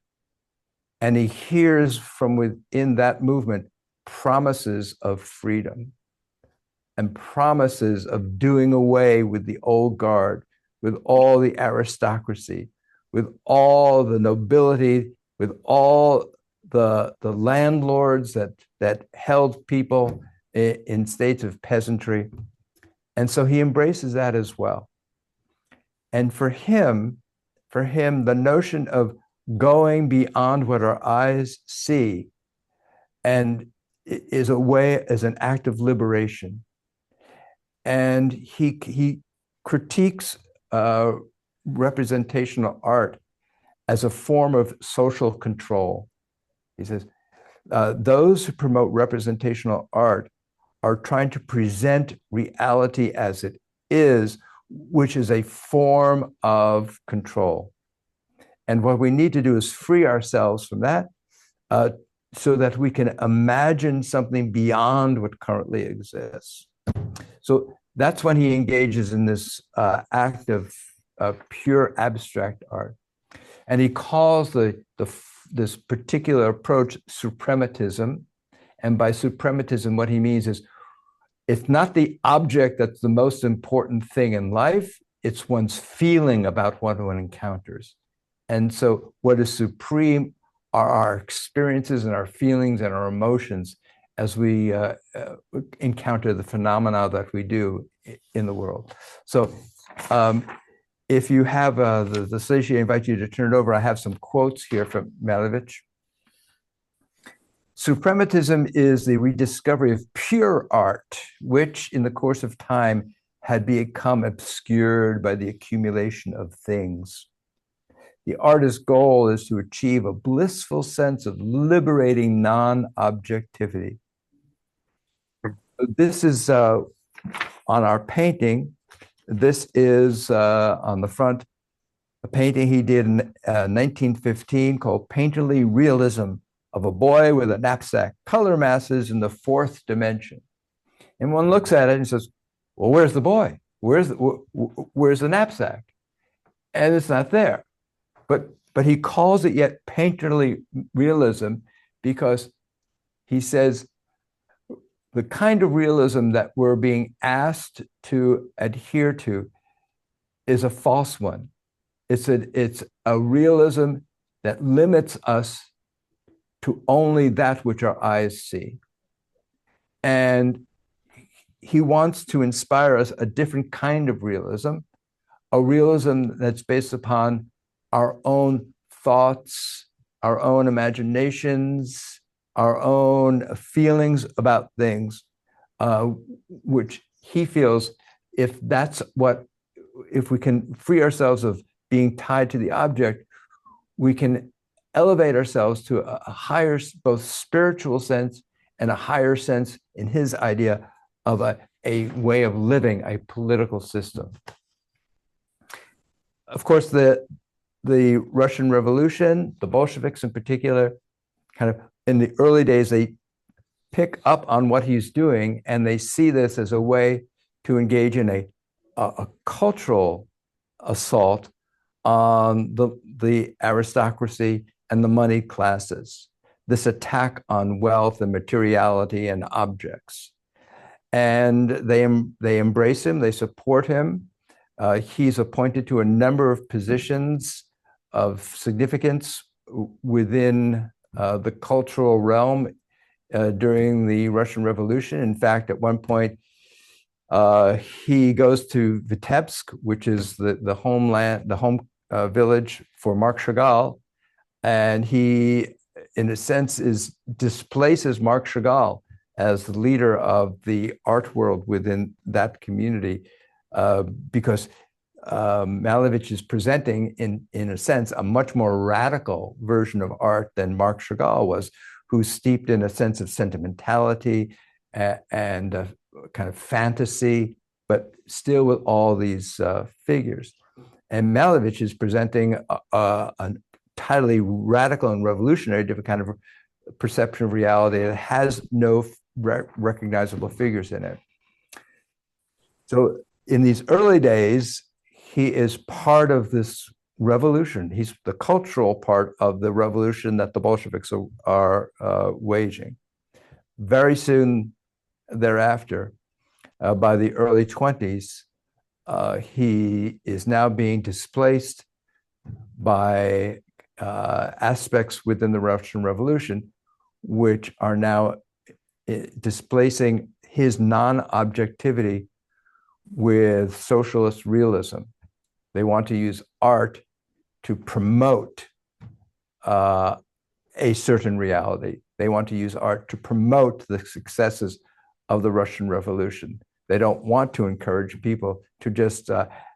And he hears from within that movement promises of freedom and promises of doing away with the old guard, with all the aristocracy, with all the nobility, with all the landlords that held people in states of peasantry. And so he embraces that as well. And for him, the notion of going beyond what our eyes see and is a way, as an act of liberation. And he critiques representational art as a form of social control. He says, those who promote representational art are trying to present reality as it is, which is a form of control. And what we need to do is free ourselves from that so that we can imagine something beyond what currently exists. So that's when he engages in this act of pure abstract art. And he calls this particular approach suprematism. And by suprematism, what he means is it's not the object that's the most important thing in life, it's one's feeling about what one encounters. And so what is supreme are our experiences and our feelings and our emotions as we encounter the phenomena that we do in the world. So if you have the stage, I invite you to turn it over. I have some quotes here from Malevich. Suprematism is the rediscovery of pure art, which in the course of time had become obscured by the accumulation of things. The artist's goal is to achieve a blissful sense of liberating non-objectivity. This is on our painting. This is on the front, a painting he did in 1915 called Painterly Realism of a Boy with a Knapsack, Color Masses in the Fourth Dimension. And one looks at it and says, well, where's the boy? Where's the knapsack? And it's not there. But he calls it yet painterly realism because he says the kind of realism that we're being asked to adhere to is a false one. It's a realism that limits us to only that which our eyes see. And he wants to inspire us a different kind of realism, a realism that's based upon our own thoughts, our own imaginations, our own feelings about things, which he feels if we can free ourselves of being tied to the object, we can elevate ourselves to a higher, both spiritual sense and a higher sense in his idea of a way of living, a political system. Of course, the Russian Revolution, the Bolsheviks in particular, kind of in the early days, they pick up on what he's doing and they see this as a way to engage in a cultural assault on the aristocracy and the moneyed classes, this attack on wealth and materiality and objects. And they embrace him, they support him. He's appointed to a number of positions of significance within the cultural realm during the Russian Revolution. In fact, at one point, he goes to Vitebsk, which is the home village for Marc Chagall, and he, in a sense, displaces Marc Chagall as the leader of the art world within that community, because Malevich is presenting, in a sense, a much more radical version of art than Marc Chagall was, who's steeped in a sense of sentimentality and kind of fantasy, but still with all these figures. And Malevich is presenting a entirely radical and revolutionary different kind of perception of reality that has no recognizable figures in it. So in these early days, he is part of this revolution. He's the cultural part of the revolution that the Bolsheviks are waging. Very soon thereafter, by the early 20s, he is now being displaced by aspects within the Russian Revolution, which are now displacing his non-objectivity with socialist realism. They want to use art to promote a certain reality. They want to use art to promote the successes of the Russian Revolution. They don't want to encourage people to just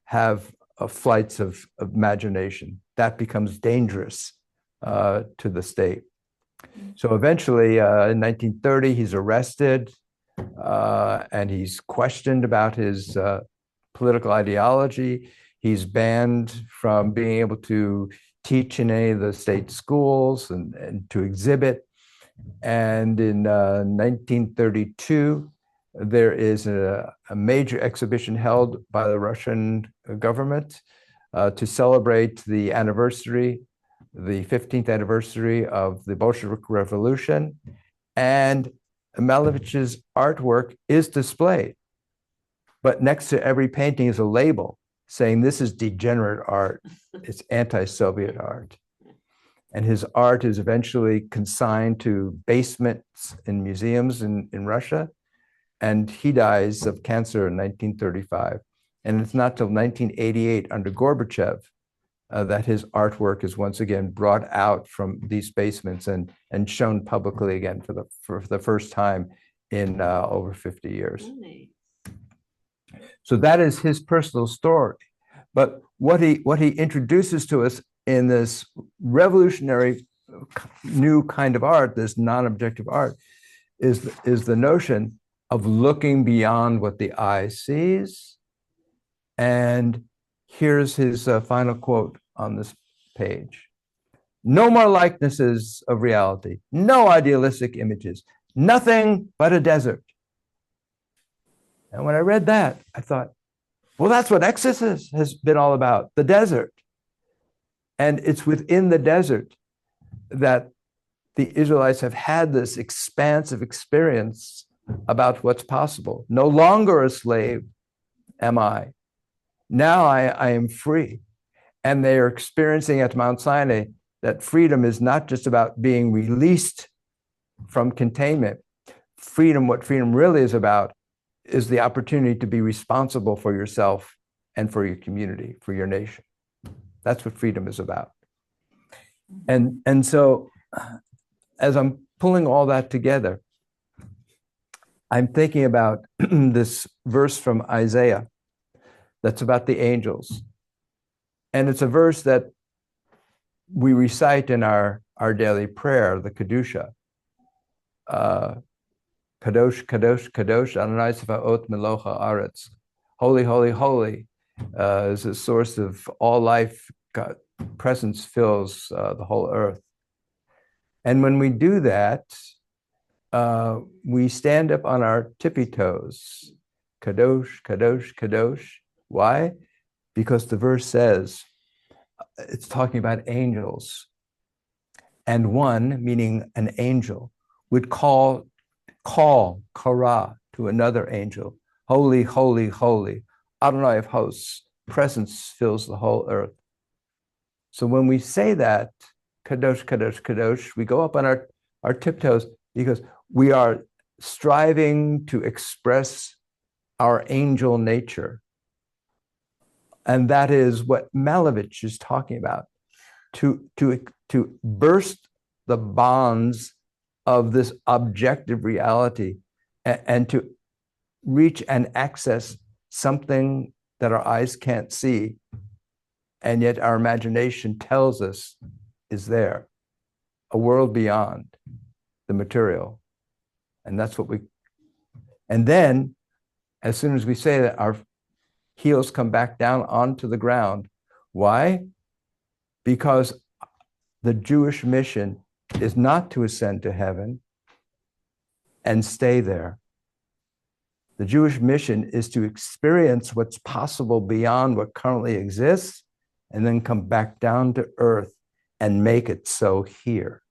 have flights of imagination. That becomes dangerous to the state. So eventually, in 1930, he's arrested and he's questioned about his political ideology. He's banned from being able to teach in any of the state schools and to exhibit. And in 1932, there is a major exhibition held by the Russian government to celebrate the anniversary, the 15th anniversary of the Bolshevik Revolution. And Malevich's artwork is displayed. But next to every painting is a label saying this is degenerate art. It's anti-Soviet art. And his art is eventually consigned to basements in museums in Russia. And he dies of cancer in 1935. And it's not till 1988 under Gorbachev that his artwork is once again brought out from these basements and shown publicly again for the first time in over 50 years. So that is his personal story. But what he introduces to us in this revolutionary new kind of art, this non-objective art, is the notion of looking beyond what the eye sees. And here's his final quote on this page. No more likenesses of reality, no idealistic images, nothing but a desert. And when I read that, I thought, well, that's what Exodus has been all about, the desert. And it's within the desert that the Israelites have had this expansive experience about what's possible. No longer a slave am I. Now I am free. And they are experiencing at Mount Sinai that freedom is not just about being released from containment. Freedom, what freedom really is about, is the opportunity to be responsible for yourself and for your community, for your nation. That's what freedom is about. And so as I'm pulling all that together, I'm thinking about this verse from Isaiah that's about the angels. And it's a verse that we recite in our daily prayer, the Kedusha. Kadosh, Kadosh, Kadosh, Adonai Tzevaot Melocha Aretz. Holy, holy, holy is a source of all life. God, presence fills the whole earth. And when we do that, we stand up on our tippy toes. Kadosh, Kadosh, Kadosh. Why? Because the verse says, it's talking about angels. And one, meaning an angel, would call, kara, to another angel. Holy, holy, holy. Adonai of hosts, presence fills the whole earth. So when we say that, Kadosh, Kadosh, Kadosh, we go up on our tiptoes because we are striving to express our angel nature. And that is what Malevich is talking about, to burst the bonds of this objective reality and to reach and access something that our eyes can't see, and yet our imagination tells us is there, a world beyond the material. And that's what and then as soon as we say that, our heels come back down onto the ground. Why? Because the Jewish mission is not to ascend to heaven and stay there. The Jewish mission is to experience what's possible beyond what currently exists and then come back down to earth and make it so here.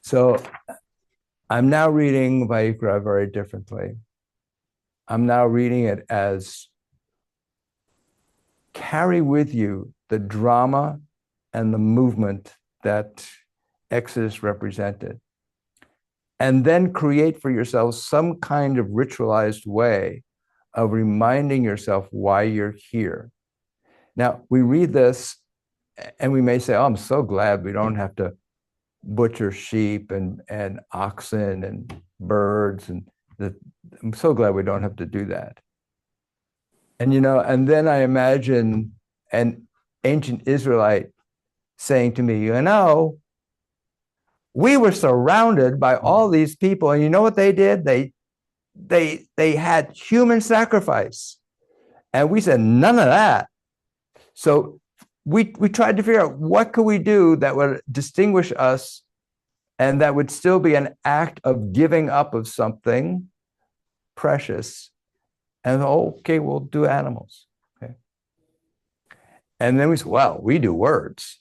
So I'm now reading Vayikra very differently. I'm now reading it as carry with you the drama and the movement that Exodus represented, and then create for yourselves some kind of ritualized way of reminding yourself why you're here. Now, we read this and we may say, oh, I'm so glad we don't have to butcher sheep and oxen and birds, and I'm so glad we don't have to do that. And, and then I imagine an ancient Israelite saying to me, we were surrounded by all these people, and you know what they did? They had human sacrifice, and we said none of that. So we tried to figure out what could we do that would distinguish us, and that would still be an act of giving up of something precious. And okay, we'll do animals. Okay. And then we said, well, we do words.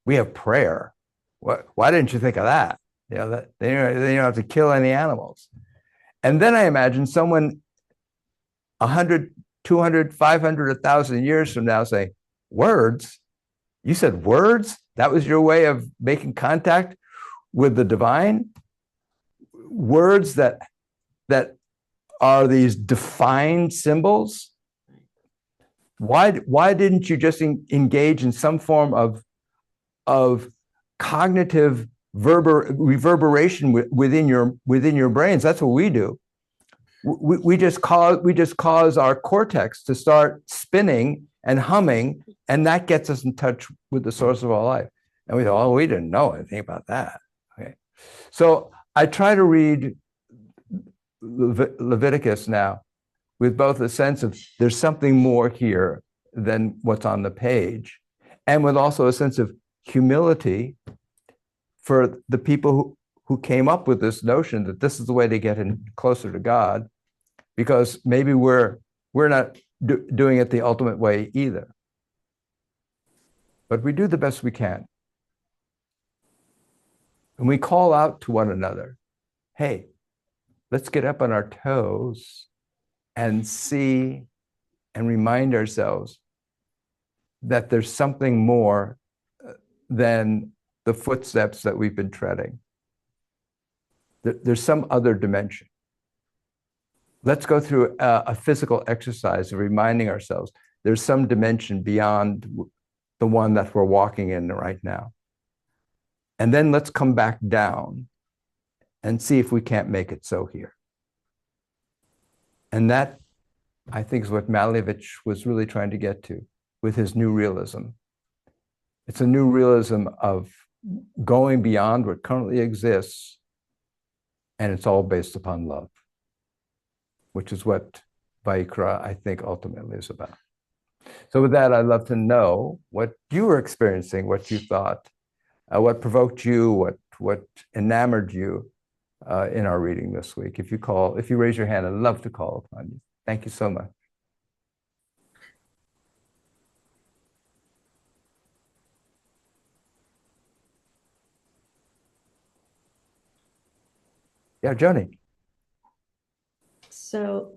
We have prayer. Why didn't you think of that? That they don't have to kill any animals. And then I imagine someone 100, 200, 500, 1,000 years from now saying, words? You said words? That was your way of making contact with the divine? Words that are these defined symbols? Why didn't you just engage in some form of cognitive reverberation within your brains? That's what we do. We just cause our cortex to start spinning and humming, and that gets us in touch with the source of all life. And we thought, oh, we didn't know anything about that. Okay, so I try to read Leviticus now with both a sense of there's something more here than what's on the page, and with also a sense of humility for the people who came up with this notion that this is the way to get in closer to God, because maybe we're not doing it the ultimate way either. But we do the best we can. And we call out to one another, hey, let's get up on our toes and see and remind ourselves that there's something more than the footsteps that we've been treading. There's some other dimension. Let's go through a physical exercise of reminding ourselves there's some dimension beyond the one that we're walking in right now. And then let's come back down and see if we can't make it so here. And that, I think, is what Malevich was really trying to get to with his new realism. It's a new realism of going beyond what currently exists, and it's all based upon love, which is what Vayikra, I think, ultimately is about. So with that, I'd love to know what you were experiencing, what you thought, what provoked you, what enamored you in our reading this week. If you raise your hand, I'd love to call upon you. Thank you so much. Yeah, Joni. So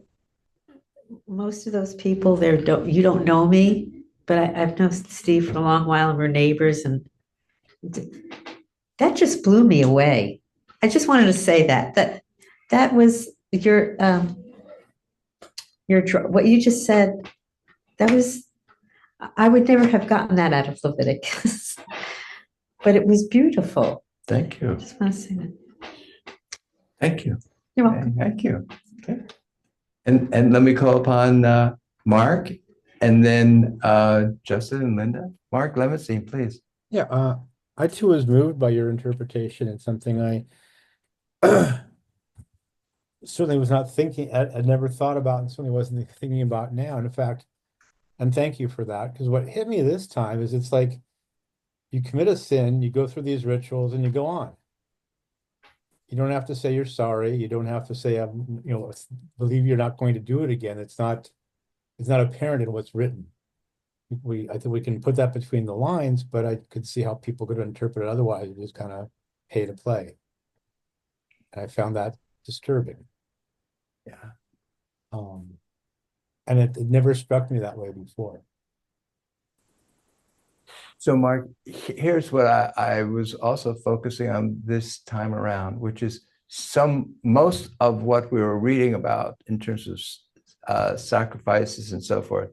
most of those people there, you don't know me, but I've known Steve for a long while, and we're neighbors, and that just blew me away. I just wanted to say that was your what you just said. That was, I would never have gotten that out of Leviticus, but it was beautiful. Thank you. I just want to say that. Thank you. You're welcome. Thank you. Okay. And let me call upon Mark and then Justin and Linda. Mark Levenstein, please. Yeah, I too was moved by your interpretation. It's something I certainly was not thinking, I'd never thought about, and certainly wasn't thinking about now. And in fact, and thank you for that, because what hit me this time is it's like you commit a sin, you go through these rituals, and you go on. You don't have to say you're sorry. You don't have to say, believe you're not going to do it again. It's not apparent in what's written. I think we can put that between the lines, but I could see how people could interpret it otherwise. It was kind of pay to play. And I found that disturbing. Yeah. And it never struck me that way before. So, Mark, here's what I was also focusing on this time around, which is most of what we were reading about in terms of sacrifices and so forth.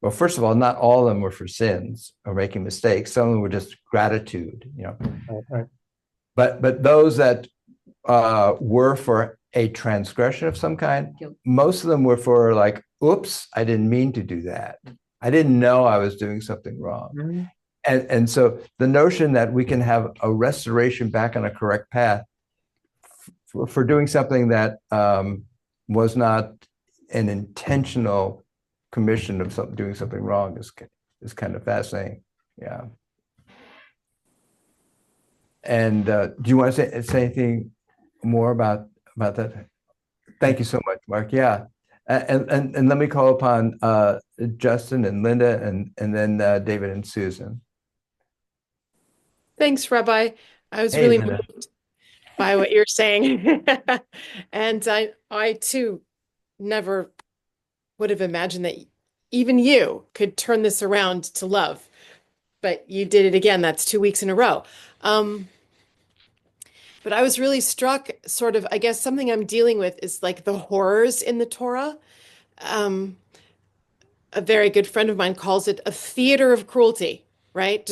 Well, first of all, not all of them were for sins or making mistakes. Some of them were just gratitude, Right. But those that were for a transgression of some kind, most of them were for like, oops, I didn't mean to do that. I didn't know I was doing something wrong. Mm-hmm. And so the notion that we can have a restoration back on a correct path for doing something that was not an intentional commission of doing something wrong is kind of fascinating. Yeah. And do you want to say anything more about that? Thank you so much, Mark. Yeah. And let me call upon Justin and Linda and then David and Susan. Thanks, Rabbi. I was Hey, really Linda. moved by what you're saying. And I too never would have imagined that even you could turn this around to love. But you did it again. That's 2 weeks in a row. But I was really struck, sort of, I guess something I'm dealing with is like the horrors in the Torah. Um, a very good friend of mine calls it a theater of cruelty, right?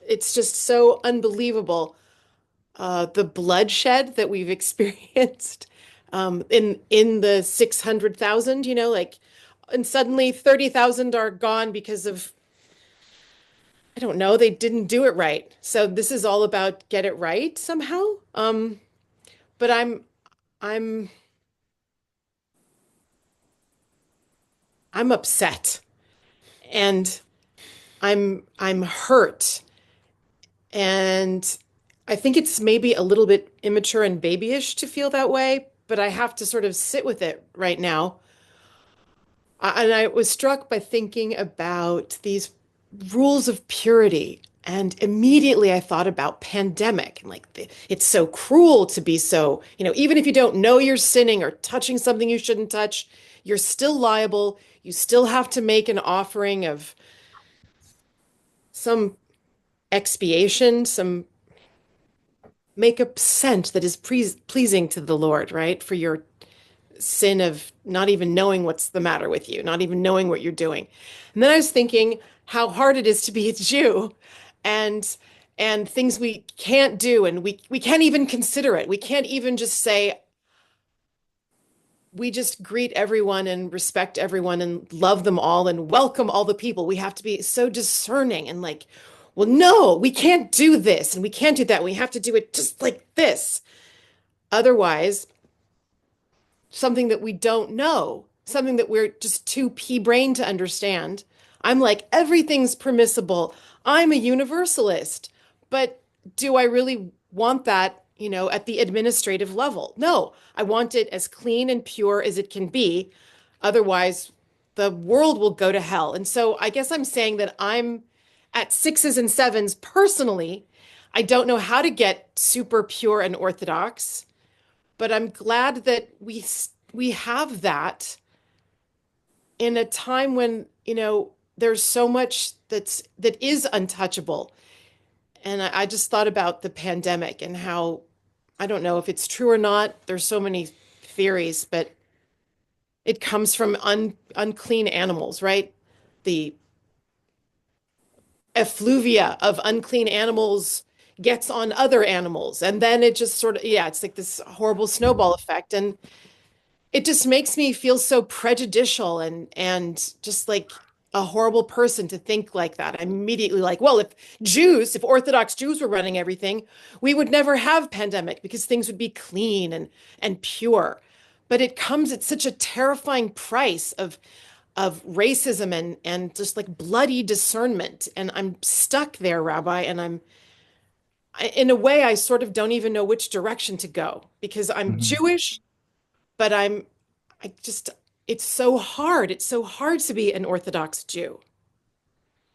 It's just so unbelievable, the bloodshed that we've experienced in the 600,000, and suddenly 30,000 are gone because of, I don't know, they didn't do it right. So this is all about get it right somehow. But I'm upset and I'm hurt. And I think it's maybe a little bit immature and babyish to feel that way, but I have to sort of sit with it right now. And I was struck by thinking about these rules of purity. And immediately I thought about pandemic and it's so cruel to be so, even if you don't know you're sinning or touching something you shouldn't touch, you're still liable. You still have to make an offering of some expiation, make a scent that is pleasing to the Lord, right? For your sin of not even knowing what's the matter with you, not even knowing what you're doing. And then I was thinking how hard it is to be a Jew and things we can't do and we can't even consider it. We can't even just say we just greet everyone and respect everyone and love them all and welcome all the people. We have to be so discerning and well, no, we can't do this and we can't do that. We have to do it just like this. Otherwise, something that we don't know, something that we're just too pea-brained to understand. I'm like, everything's permissible. I'm a universalist. But do I really want that, at the administrative level? No, I want it as clean and pure as it can be. Otherwise, the world will go to hell. And so I guess I'm saying that I'm at sixes and sevens personally. I don't know how to get super pure and orthodox, but I'm glad that we have that in a time when, there's so much that is untouchable. And I just thought about the pandemic and how, I don't know if it's true or not. There's so many theories, but it comes from unclean animals, right? The effluvia of unclean animals gets on other animals. And then it just sort of, yeah, it's like this horrible snowball effect. And it just makes me feel so prejudicial and just like a horrible person to think like that. I'm immediately like, well, if Orthodox Jews were running everything, we would never have pandemic because things would be clean and pure. But it comes at such a terrifying price of racism and just like bloody discernment. And I'm stuck there, Rabbi, and in a way, I sort of don't even know which direction to go because I'm Jewish, but I just, it's so hard. It's so hard to be an Orthodox Jew.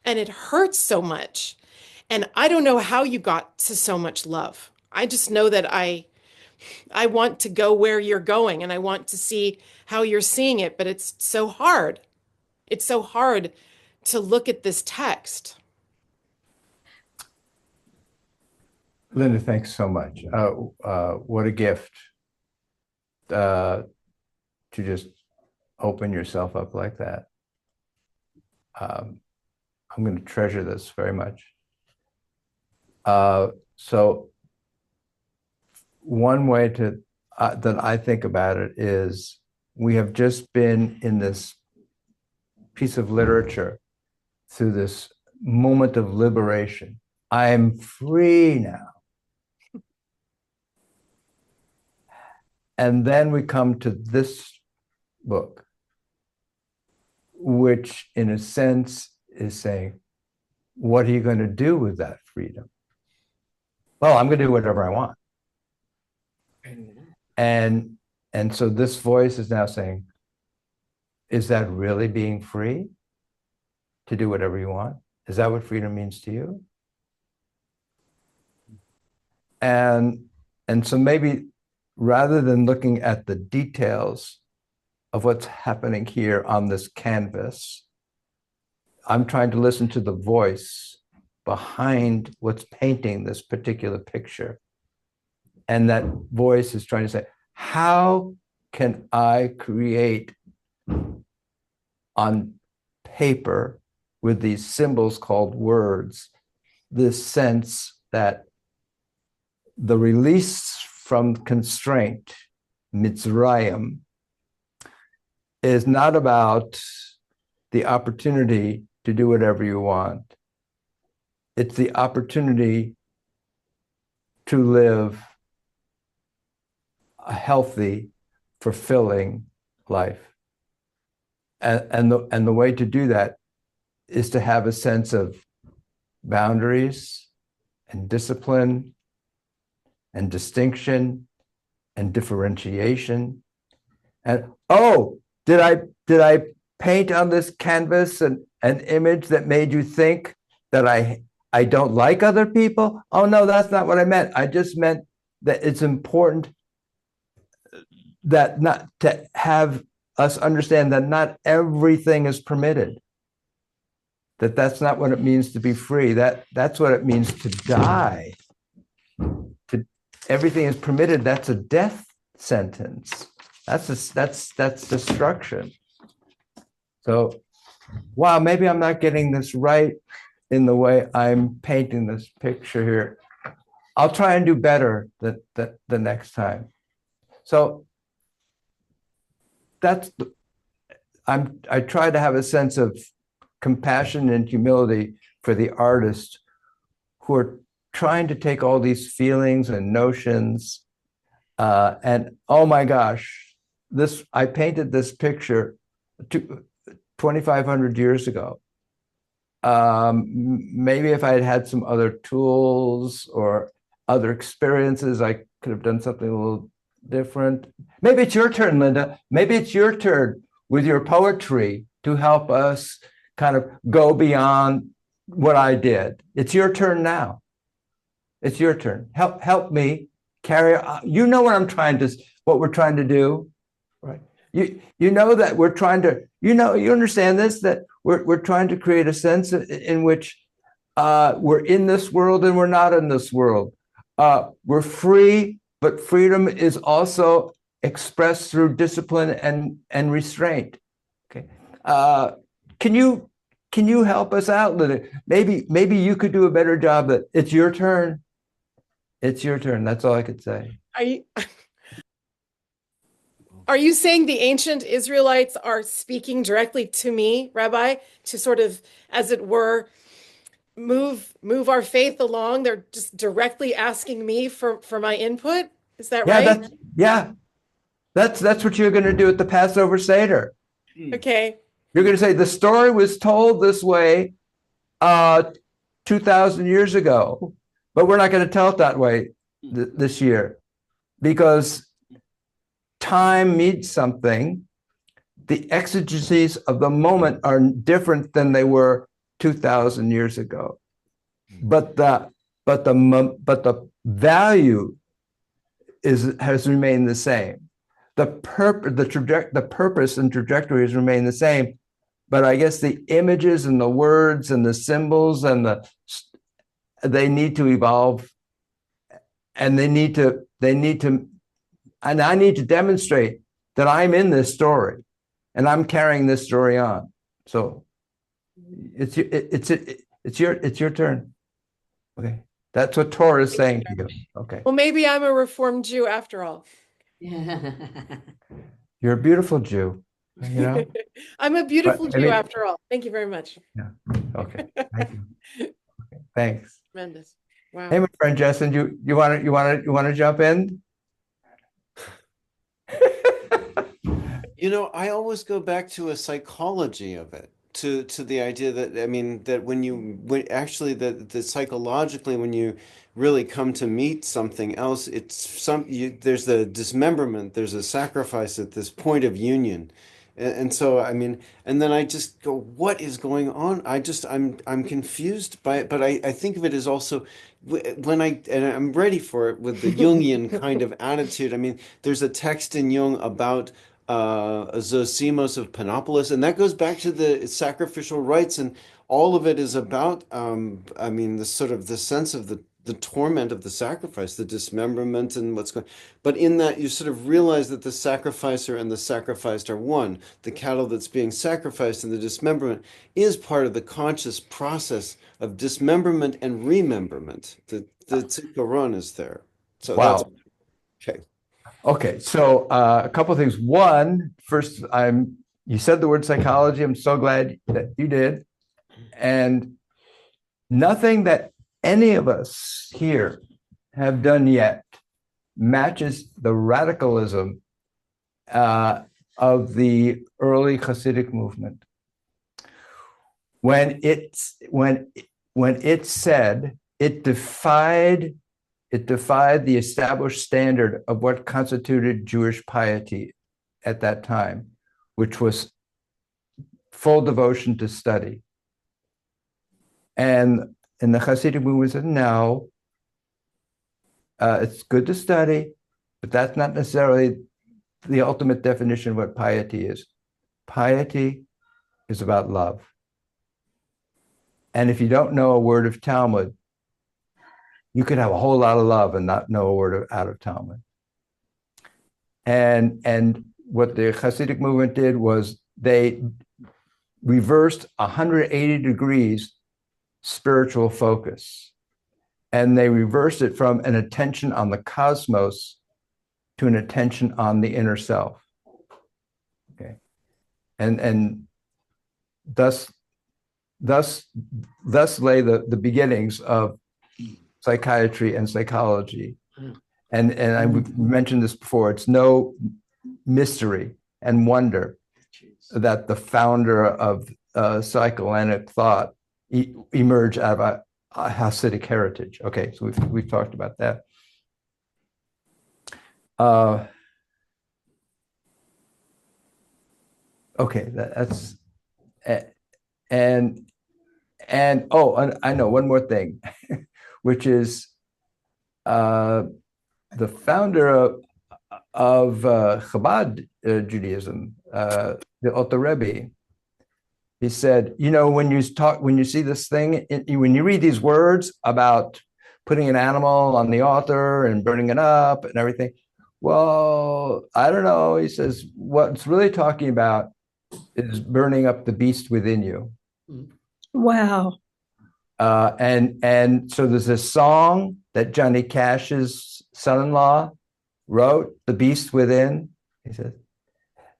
And it hurts so much. And I don't know how you got to so much love. I just know that I want to go where you're going and I want to see how you're seeing it, but it's so hard. It's so hard to look at this text. Linda, thanks so much. What a gift to just open yourself up like that. I'm going to treasure this very much. So one way to that I think about it is we have just been in this piece of literature through this moment of liberation. I'm free now. And then we come to this book, which in a sense is saying, what are you going to do with that freedom? Well, I'm going to do whatever I want. And so this voice is now saying, is that really being free to do whatever you want? Is that what freedom means to you? And so maybe rather than looking at the details of what's happening here on this canvas, I'm trying to listen to the voice behind what's painting this particular picture. And that voice is trying to say, how can I create on paper with these symbols called words, this sense that the release from constraint, Mitzrayim, is not about the opportunity to do whatever you want. It's the opportunity to live a healthy, fulfilling life. And the way to do that is to have a sense of boundaries and discipline and distinction and differentiation. And did I paint on this canvas an image that made you think that I don't like other people? Oh no, that's not what I meant. I just meant that it's important that not to have us understand that not everything is permitted. That's not what it means to be free. That's what it means to die. Everything is permitted. That's a death sentence. That's destruction. So, wow, maybe I'm not getting this right in the way I'm painting this picture here. I'll try and do better the next time. So I try to have a sense of compassion and humility for the artists who are trying to take all these feelings and notions and oh my gosh, I painted this picture 2,500 years ago. Maybe if I had had some other tools or other experiences, I could have done something a little different. Maybe it's your turn, Linda. Maybe it's your turn with your poetry to help us kind of go beyond what I did. It's your turn now. It's your turn. Help me carry on. You know what we're trying to do, right? You know that we're trying to, you understand this, that we're trying to create a sense in which we're in this world and we're not in this world. We're free, but freedom is also expressed through discipline and restraint. Okay. Can you help us out, Linda? Maybe you could do a better job. That it's your turn. It's your turn. That's all I could say. Are you saying the ancient Israelites are speaking directly to me, Rabbi, to sort of, as it were, move our faith along? They're just directly asking me for my input. Is that right? That's what you're going to do at the Passover Seder. Okay. You're going to say the story was told this way 2,000 years ago, but we're not going to tell it that way this year because time means something. The exigencies of the moment are different than they were 2,000 years ago, but the value has remained the same. The purpose and trajectory has remained the same, but I guess the images and the words and the symbols and they need to evolve, and they need to, and I need to demonstrate that I'm in this story, and I'm carrying this story on. So it's your turn. Okay, that's what Torah is saying to you. Okay. Well, maybe I'm a Reformed Jew after all. You're a beautiful Jew. You know, I'm a beautiful Jew after all. Thank you very much. Yeah. Okay. Thank you. Okay. Thanks. Tremendous. Wow. Hey, my friend Justin, you want to jump in? I always go back to a psychology of it, to the idea that, that that psychologically, when you really come to meet something else, there's the dismemberment, there's a sacrifice at this point of union. And so, and then I just go, what is going on? I'm confused by it, but I think of it as also and I'm ready for it with the Jungian kind of attitude. There's a text in Jung about Zosimos of Panopolis, and that goes back to the sacrificial rites, and all of it is about, the sort of the sense of the torment of the sacrifice, the dismemberment and what's going. But in that, you sort of realize that the sacrificer and the sacrificed are one. The cattle that's being sacrificed and the dismemberment is part of the conscious process of dismemberment and rememberment. The tzikaron is there. So wow. That's okay. Okay, so a couple of things. One, first, you said the word psychology. I'm so glad that you did. And nothing that any of us here have done yet matches the radicalism of the early Hasidic movement. When it said, it defied the established standard of what constituted Jewish piety at that time, which was full devotion to study. And the Hasidic movement said, no, it's good to study, but that's not necessarily the ultimate definition of what piety is. Piety is about love. And if you don't know a word of Talmud, you could have a whole lot of love and not know a word out of Talmud. And what the Hasidic movement did was they reversed 180 degrees spiritual focus. And they reversed it from an attention on the cosmos to an attention on the inner self. Okay. And thus lay the beginnings of psychiatry and psychology. And I mentioned this before, it's no mystery and wonder that the founder of psychoanalytic thought emerged out of a Hasidic heritage. Okay, so we've talked about that. Okay, that's and I know one more thing, which is the founder of Chabad Judaism, the Alter Rebbe. He said, when you see this thing, when you read these words about putting an animal on the altar and burning it up and everything, well, I don't know. He says, what it's really talking about is burning up the beast within you. Wow. And so there's this song that Johnny Cash's son-in-law wrote, "The Beast Within." He says,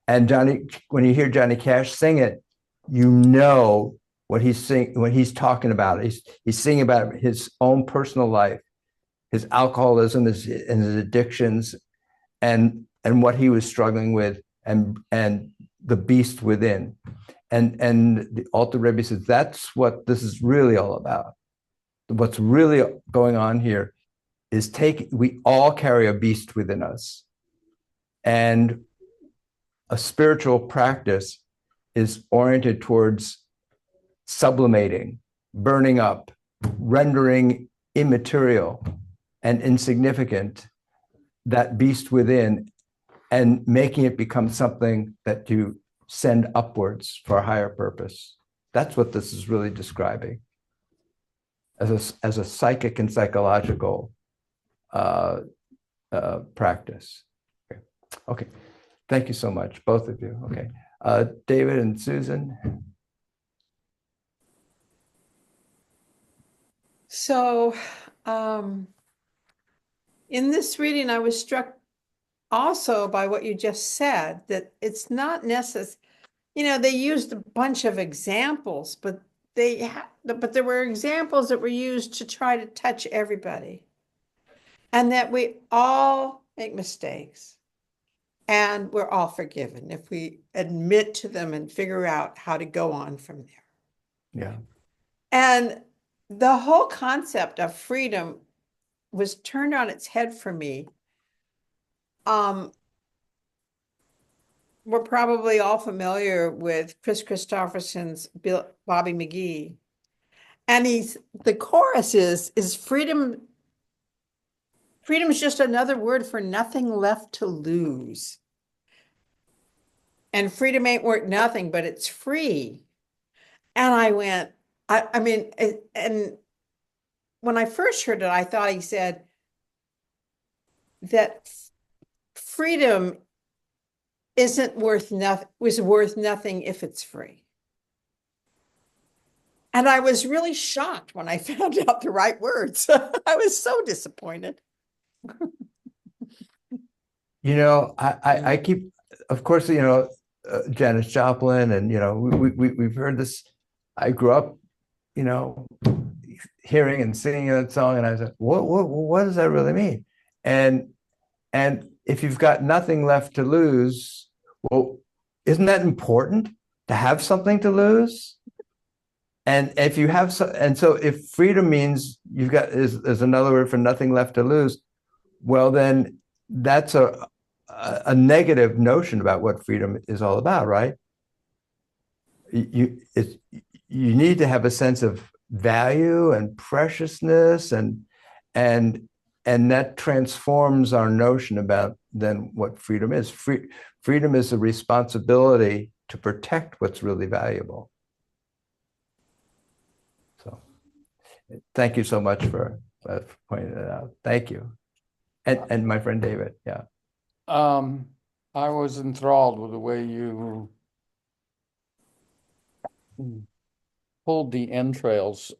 And Johnny, when you hear Johnny Cash sing it, you know what he's talking about. He's singing about his own personal life, his alcoholism, and his addictions, and what he was struggling with, and the beast within. And the Alter Rebbe says that's what this is really all about. What's really going on here is we all carry a beast within us. And a spiritual practice is oriented towards sublimating, burning up, rendering immaterial and insignificant that beast within, and making it become something that you send upwards for a higher purpose. That's what this is really describing as a psychic and psychological practice. Okay. Thank you so much, both of you. Okay. David and Susan. So, in this reading, I was struck also by what you just said, that it's not necessary. They used a bunch of examples, but there were examples that were used to try to touch everybody, and that we all make mistakes, and we're all forgiven if we admit to them and figure out how to go on from there. Yeah. And the whole concept of freedom was turned on its head for me. We're probably all familiar with Chris Christopherson's Bobby McGee. And the chorus is freedom. Freedom is just another word for nothing left to lose. And freedom ain't worth nothing, but it's free. And I went, I mean, and when I first heard it, I thought he said that freedom was worth nothing if it's free. And I was really shocked when I found out the right words. I was so disappointed. I keep, of course, Janis Joplin, and we've heard this. I grew up, hearing and singing that song, and I said, what does that really mean? And if you've got nothing left to lose, well, isn't that important to have something to lose? And if you have so if freedom means you've got is another word for nothing left to lose, well, then that's a negative notion about what freedom is all about, right? You need to have a sense of value and preciousness, and that transforms our notion about then what freedom is. Freedom is a responsibility to protect what's really valuable. So thank you so much for pointing that out. Thank you. And my friend David, yeah. I was enthralled with the way you pulled the entrails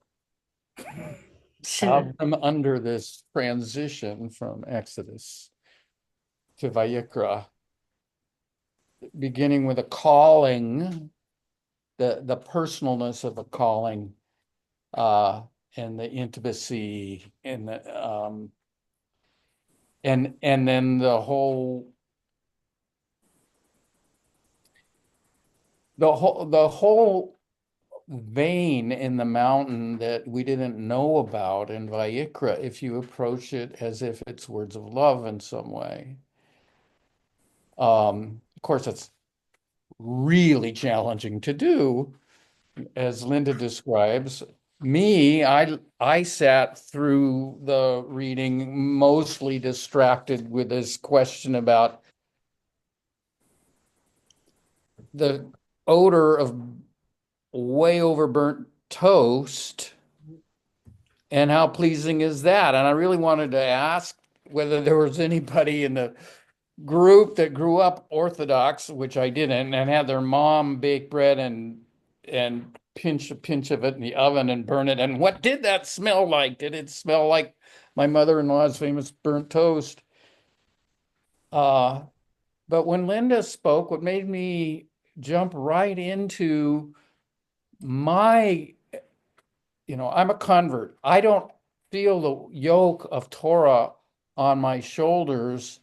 out from under this transition from Exodus to Vayikra, beginning with a calling, the personalness of a calling, and the intimacy, and the and then the whole vein in the mountain that we didn't know about in Vayikra, if you approach it as if it's words of love in some way. Of course, it's really challenging to do, as Linda describes. I sat through the reading mostly distracted with this question about the odor of way over burnt toast, and how pleasing is that? And I really wanted to ask whether there was anybody in the group that grew up Orthodox, which I didn't, and had their mom bake bread and pinch a pinch of it in the oven and burn it. And what did that smell like? Did it smell like my mother-in-law's famous burnt toast? But when Linda spoke, what made me jump right into my, I'm a convert. I don't feel the yoke of Torah on my shoulders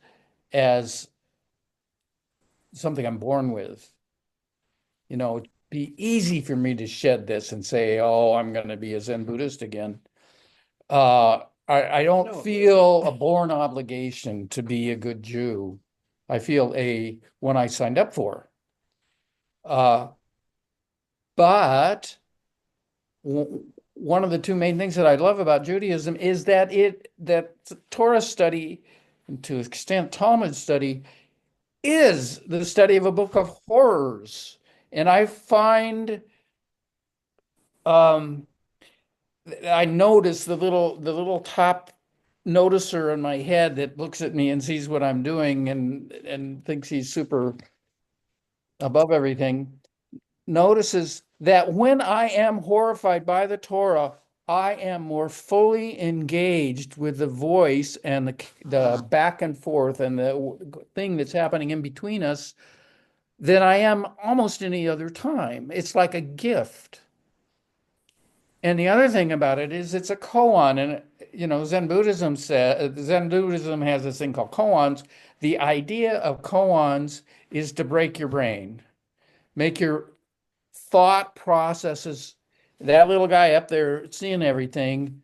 as something I'm born with. It'd be easy for me to shed this and say, oh, I'm going to be a Zen Buddhist again. I don't feel a born obligation to be a good Jew. I feel one I signed up for. But one of the two main things that I love about Judaism is that Torah study, and to an extent Talmud study, is the study of a book of horrors. And I find I notice the little top noticer in my head that looks at me and sees what I'm doing and thinks he's super above everything, notices that when I am horrified by the Torah, I am more fully engaged with the voice and the back and forth and the thing that's happening in between us than I am almost any other time. It's like a gift. And the other thing about it is it's a koan, and Zen Buddhism has this thing called koans. The idea of koans is to break your brain, make your thought processes, that little guy up there seeing everything,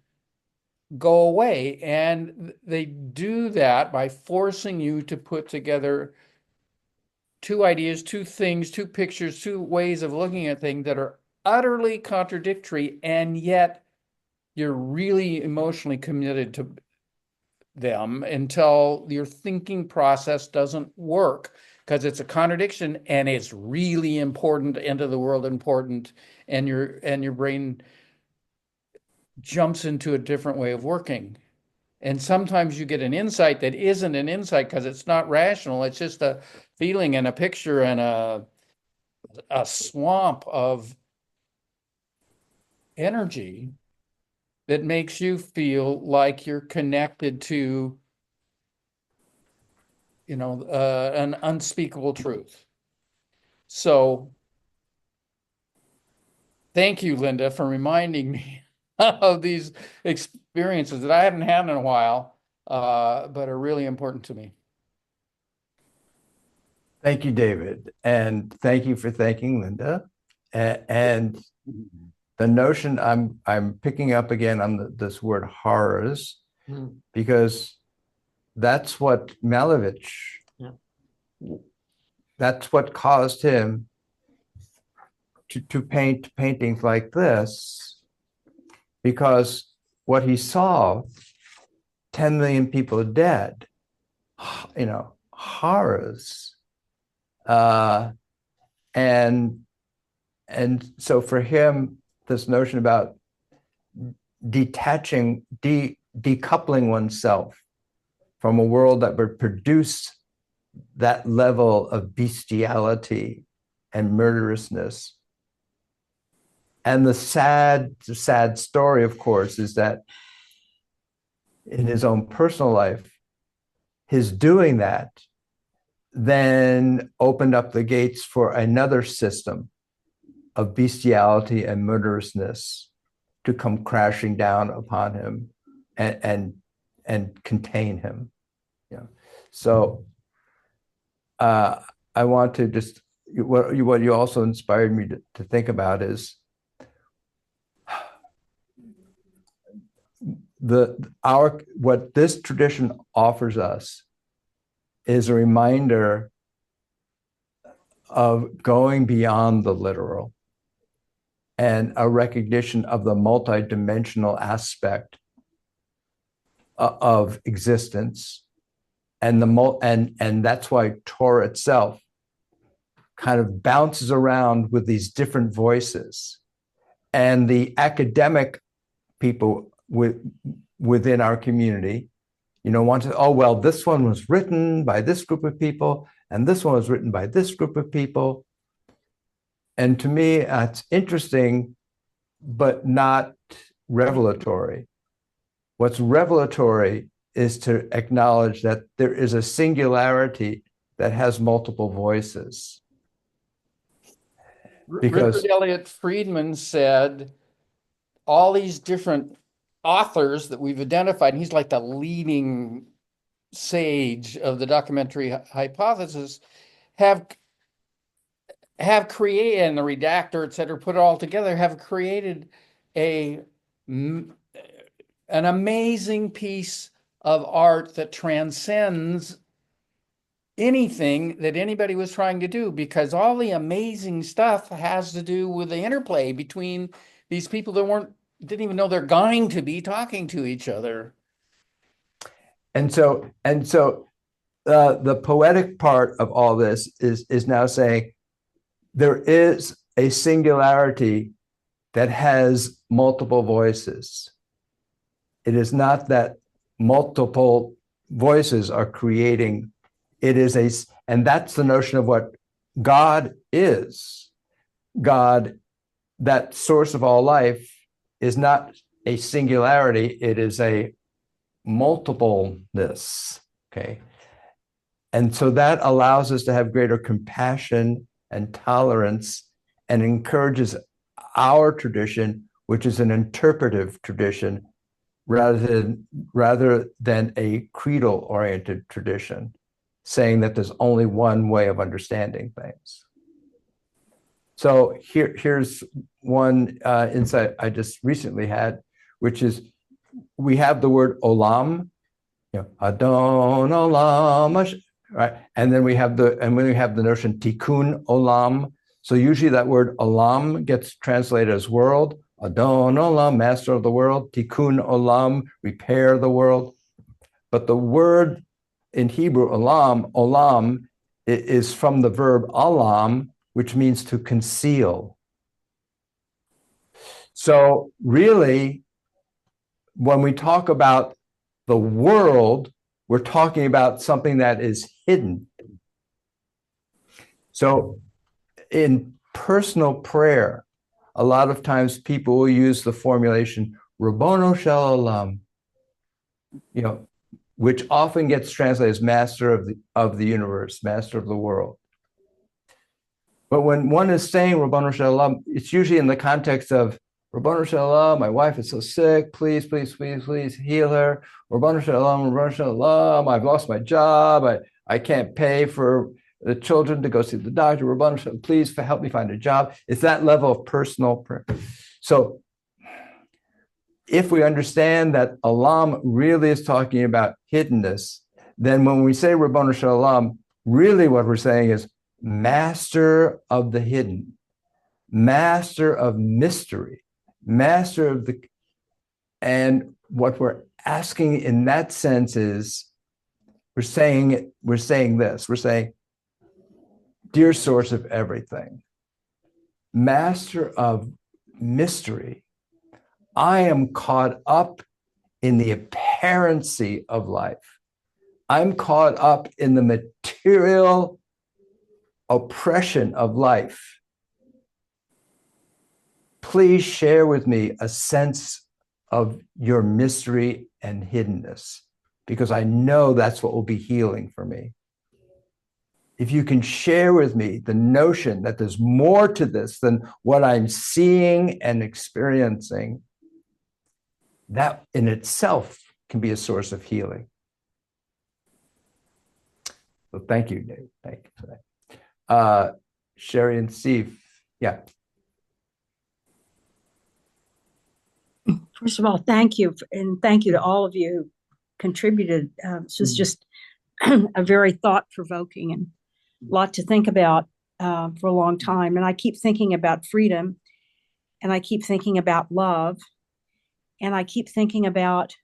go away. And they do that by forcing you to put together two ideas, two things, two pictures, two ways of looking at things that are utterly contradictory, and yet you're really emotionally committed to them until your thinking process doesn't work, because it's a contradiction and it's really important, end of the world important, and your brain jumps into a different way of working. And sometimes you get an insight that isn't an insight because it's not rational. It's just a feeling and a picture and a swamp of energy that makes you feel like you're connected to, an unspeakable truth. So thank you, Linda, for reminding me of these experiences that I haven't had in a while, but are really important to me. Thank you, David. And thank you for thanking Linda. And the notion I'm picking up again on this word horrors, because that's what Malevich, that's what caused him to paint paintings like this, because what he saw, 10 million people dead, horrors. And so for him, this notion about detaching, decoupling oneself from a world that would produce that level of bestiality and murderousness. And the sad story, of course, is that in his own personal life, his doing that then opened up the gates for another system of bestiality and murderousness to come crashing down upon him and contain him. So I want to just, what you also inspired me to think about is what this tradition offers us is a reminder of going beyond the literal and a recognition of the multidimensional aspect of existence, and that's why Torah itself kind of bounces around with these different voices, and the academic people within our community, want to, oh, well, this one was written by this group of people, and this one was written by this group of people. And to me, it's interesting, but not revelatory. What's revelatory is to acknowledge that there is a singularity that has multiple voices. Richard Elliott Friedman said all these different authors that we've identified, and he's like the leading sage of the documentary hypothesis, have created, and the redactor, et cetera, put it all together, have created an amazing piece of art that transcends anything that anybody was trying to do, because all the amazing stuff has to do with the interplay between these people that didn't even know they're going to be talking to each other. And so the poetic part of all this is now saying there is a singularity that has multiple voices. It is not that multiple voices are creating. It is and that's the notion of what God is. God, that source of all life, is not a singularity. It is a multipleness. Okay. And so that allows us to have greater compassion and tolerance, and encourages our tradition, which is an interpretive tradition, rather than a creedal-oriented tradition, saying that there's only one way of understanding things. So here's one insight I just recently had, which is we have the word olam, Adon olam, right? And then we have the notion tikkun olam. So usually that word olam gets translated as world. Adon olam, master of the world. Tikkun olam, repair the world. But the word in Hebrew, olam, is from the verb alam, which means to conceal. So really, when we talk about the world, we're talking about something that is hidden. So in personal prayer, a lot of times people will use the formulation Rabbono Shel Olam, which often gets translated as master of the universe, master of the world. But when one is saying Rabbono Shel Olam, it's usually in the context of Rabbono Shel Olam, my wife is so sick, please, please, please, please heal her. Rabbono Shel Olam, I've lost my job, I can't pay for the children to go see the doctor. Rabbono Shel Olam, please help me find a job. It's that level of personal prayer. So if we understand that Olam really is talking about hiddenness, then when we say Rabbono Shel Olam, really what we're saying is master of the hidden, master of mystery, master of the, and what we're asking in that sense is we're saying this, we're saying, dear source of everything, master of mystery, I am caught up in the apparency of life. I'm caught up in the material oppression of life. Please share with me a sense of your mystery and hiddenness, because I know that's what will be healing for me. If you can share with me the notion that there's more to this than what I'm seeing and experiencing, that in itself can be a source of healing. So thank you, Dave. Thank you for that. Sherry and Steve, yeah. First of all, thank you. And thank you to all of you who contributed. This was just a very thought-provoking and a lot to think about for a long time. And I keep thinking about freedom, and I keep thinking about love, and I keep thinking about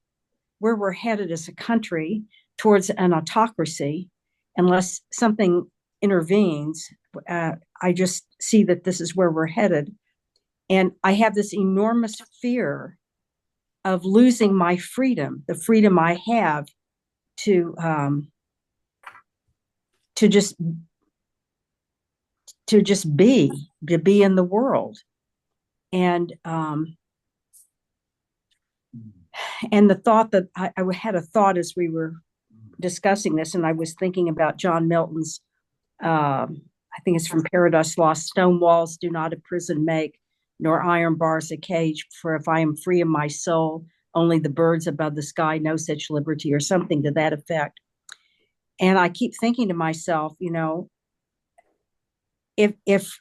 where we're headed as a country towards an autocracy, unless something intervenes. I just see that this is where we're headed. And I have this enormous fear of losing my freedom, the freedom I have to just be in the world. And the thought that I had a thought as we were discussing this, and I was thinking about John Milton's I think it's from Paradise Lost. Stone walls do not a prison make, nor iron bars a cage. For if I am free in my soul, only the birds above the sky know such liberty, or something to that effect. And I keep thinking to myself, if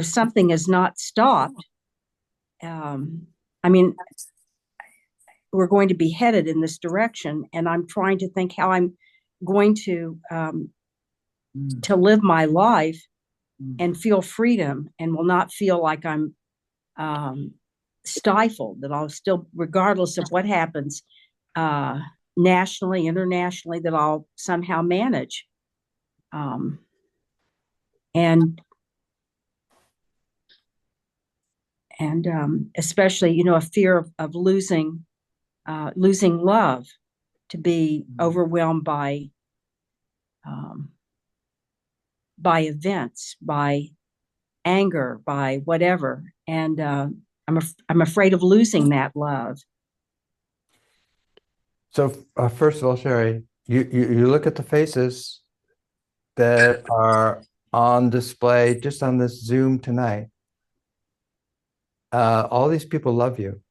something is not stopped, I mean, we're going to be headed in this direction. And I'm trying to think how I'm going to live my life and feel freedom, and will not feel like I'm stifled, that I'll still, regardless of what happens, nationally, internationally, that I'll somehow manage. And especially, a fear of losing love, to be overwhelmed by events, by anger, by whatever. And I'm afraid of losing that love. So first of all, Sherry, you look at the faces that are on display just on this Zoom tonight. All these people love you,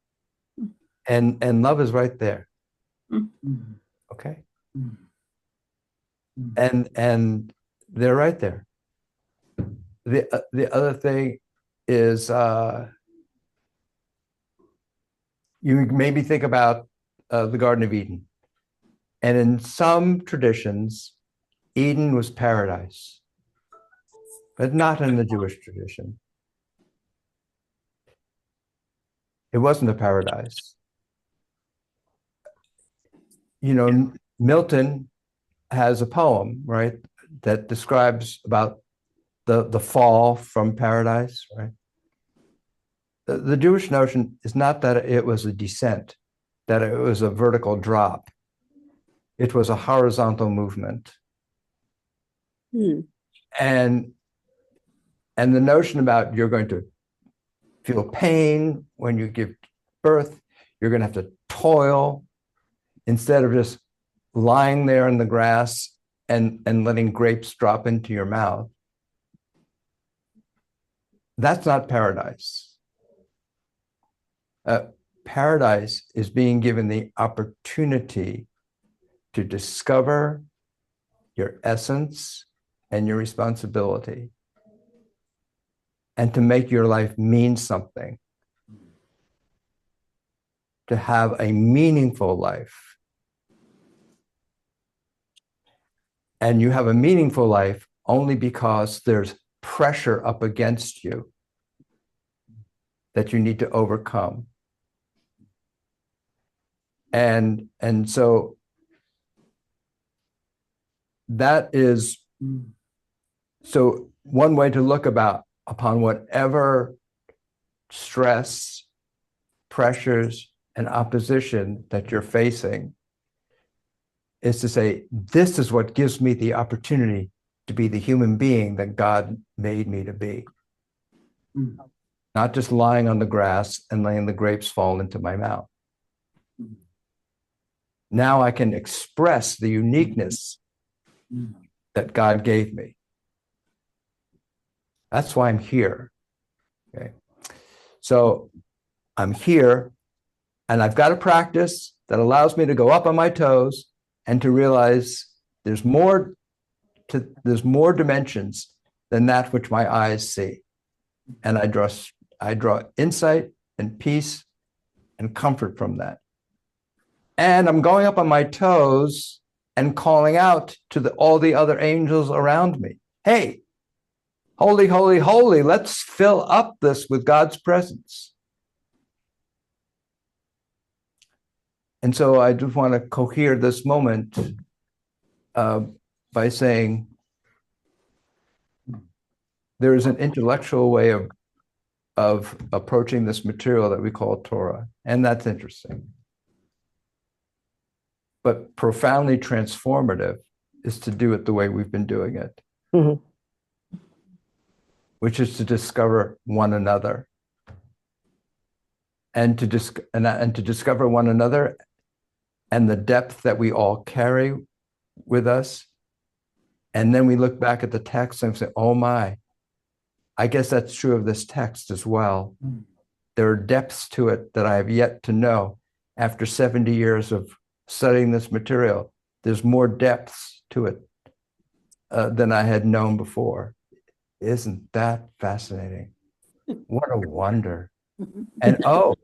and love is right there. Okay, and they're right there. The other thing is, you maybe think about the Garden of Eden, and in some traditions, Eden was paradise, but not in the Jewish tradition. It wasn't a paradise. Milton has a poem, right, that describes about the fall from paradise, right? The Jewish notion is not that it was a descent, that it was a vertical drop. It was a horizontal movement. And the notion about you're going to feel pain when you give birth, you're going to have to toil instead of just lying there in the grass and letting grapes drop into your mouth. That's not paradise. Paradise is being given the opportunity to discover your essence and your responsibility, and to make your life mean something, to have a meaningful life. And you have a meaningful life only because there's pressure up against you that you need to overcome. And so that is, so one way to look upon whatever stress, pressures, and opposition that you're facing is to say, this is what gives me the opportunity to be the human being that God made me to be. Not just lying on the grass and letting the grapes fall into my mouth. Now I can express the uniqueness that God gave me. That's why I'm here. Okay. So I'm here, and I've got a practice that allows me to go up on my toes and to realize there's more dimensions than that which my eyes see. And I draw insight and peace and comfort from that. And I'm going up on my toes and calling out to all the other angels around me. Hey, holy, holy, holy, let's fill up this with God's presence. And so I just want to cohere this moment by saying there is an intellectual way of approaching this material that we call Torah, and that's interesting. But profoundly transformative is to do it the way we've been doing it, which is to discover one another, and to discover one another and the depth that we all carry with us And then we look back at the text and say, oh my, I guess that's true of this text as well. There are depths to it that I have yet to know. After 70 years of studying this material, there's more depths to it than I had known before. Isn't that fascinating? What a wonder. And oh,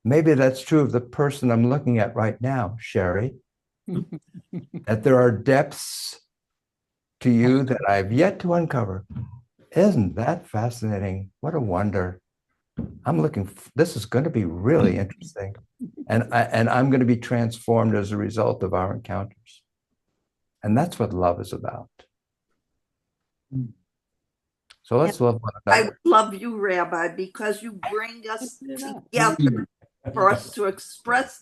maybe that's true of the person I'm looking at right now, Sherry, that there are depths to you that I've yet to uncover. Isn't that fascinating? What a wonder. This is going to be really interesting. And I'm going to be transformed as a result of our encounters. And that's what love is about. So let's love one another. I love you, Rabbi, because you bring us together for us to express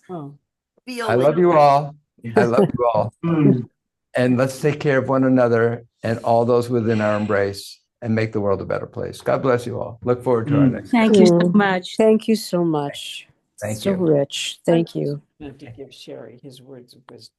feelings. I love you all. I love you all. And let's take care of one another and all those within our embrace and make the world a better place. God bless you all. Look forward to our next. Thank you so much. Thank you so much. Thank so you. Rich. Thank you. I have to give Sherry his words of wisdom.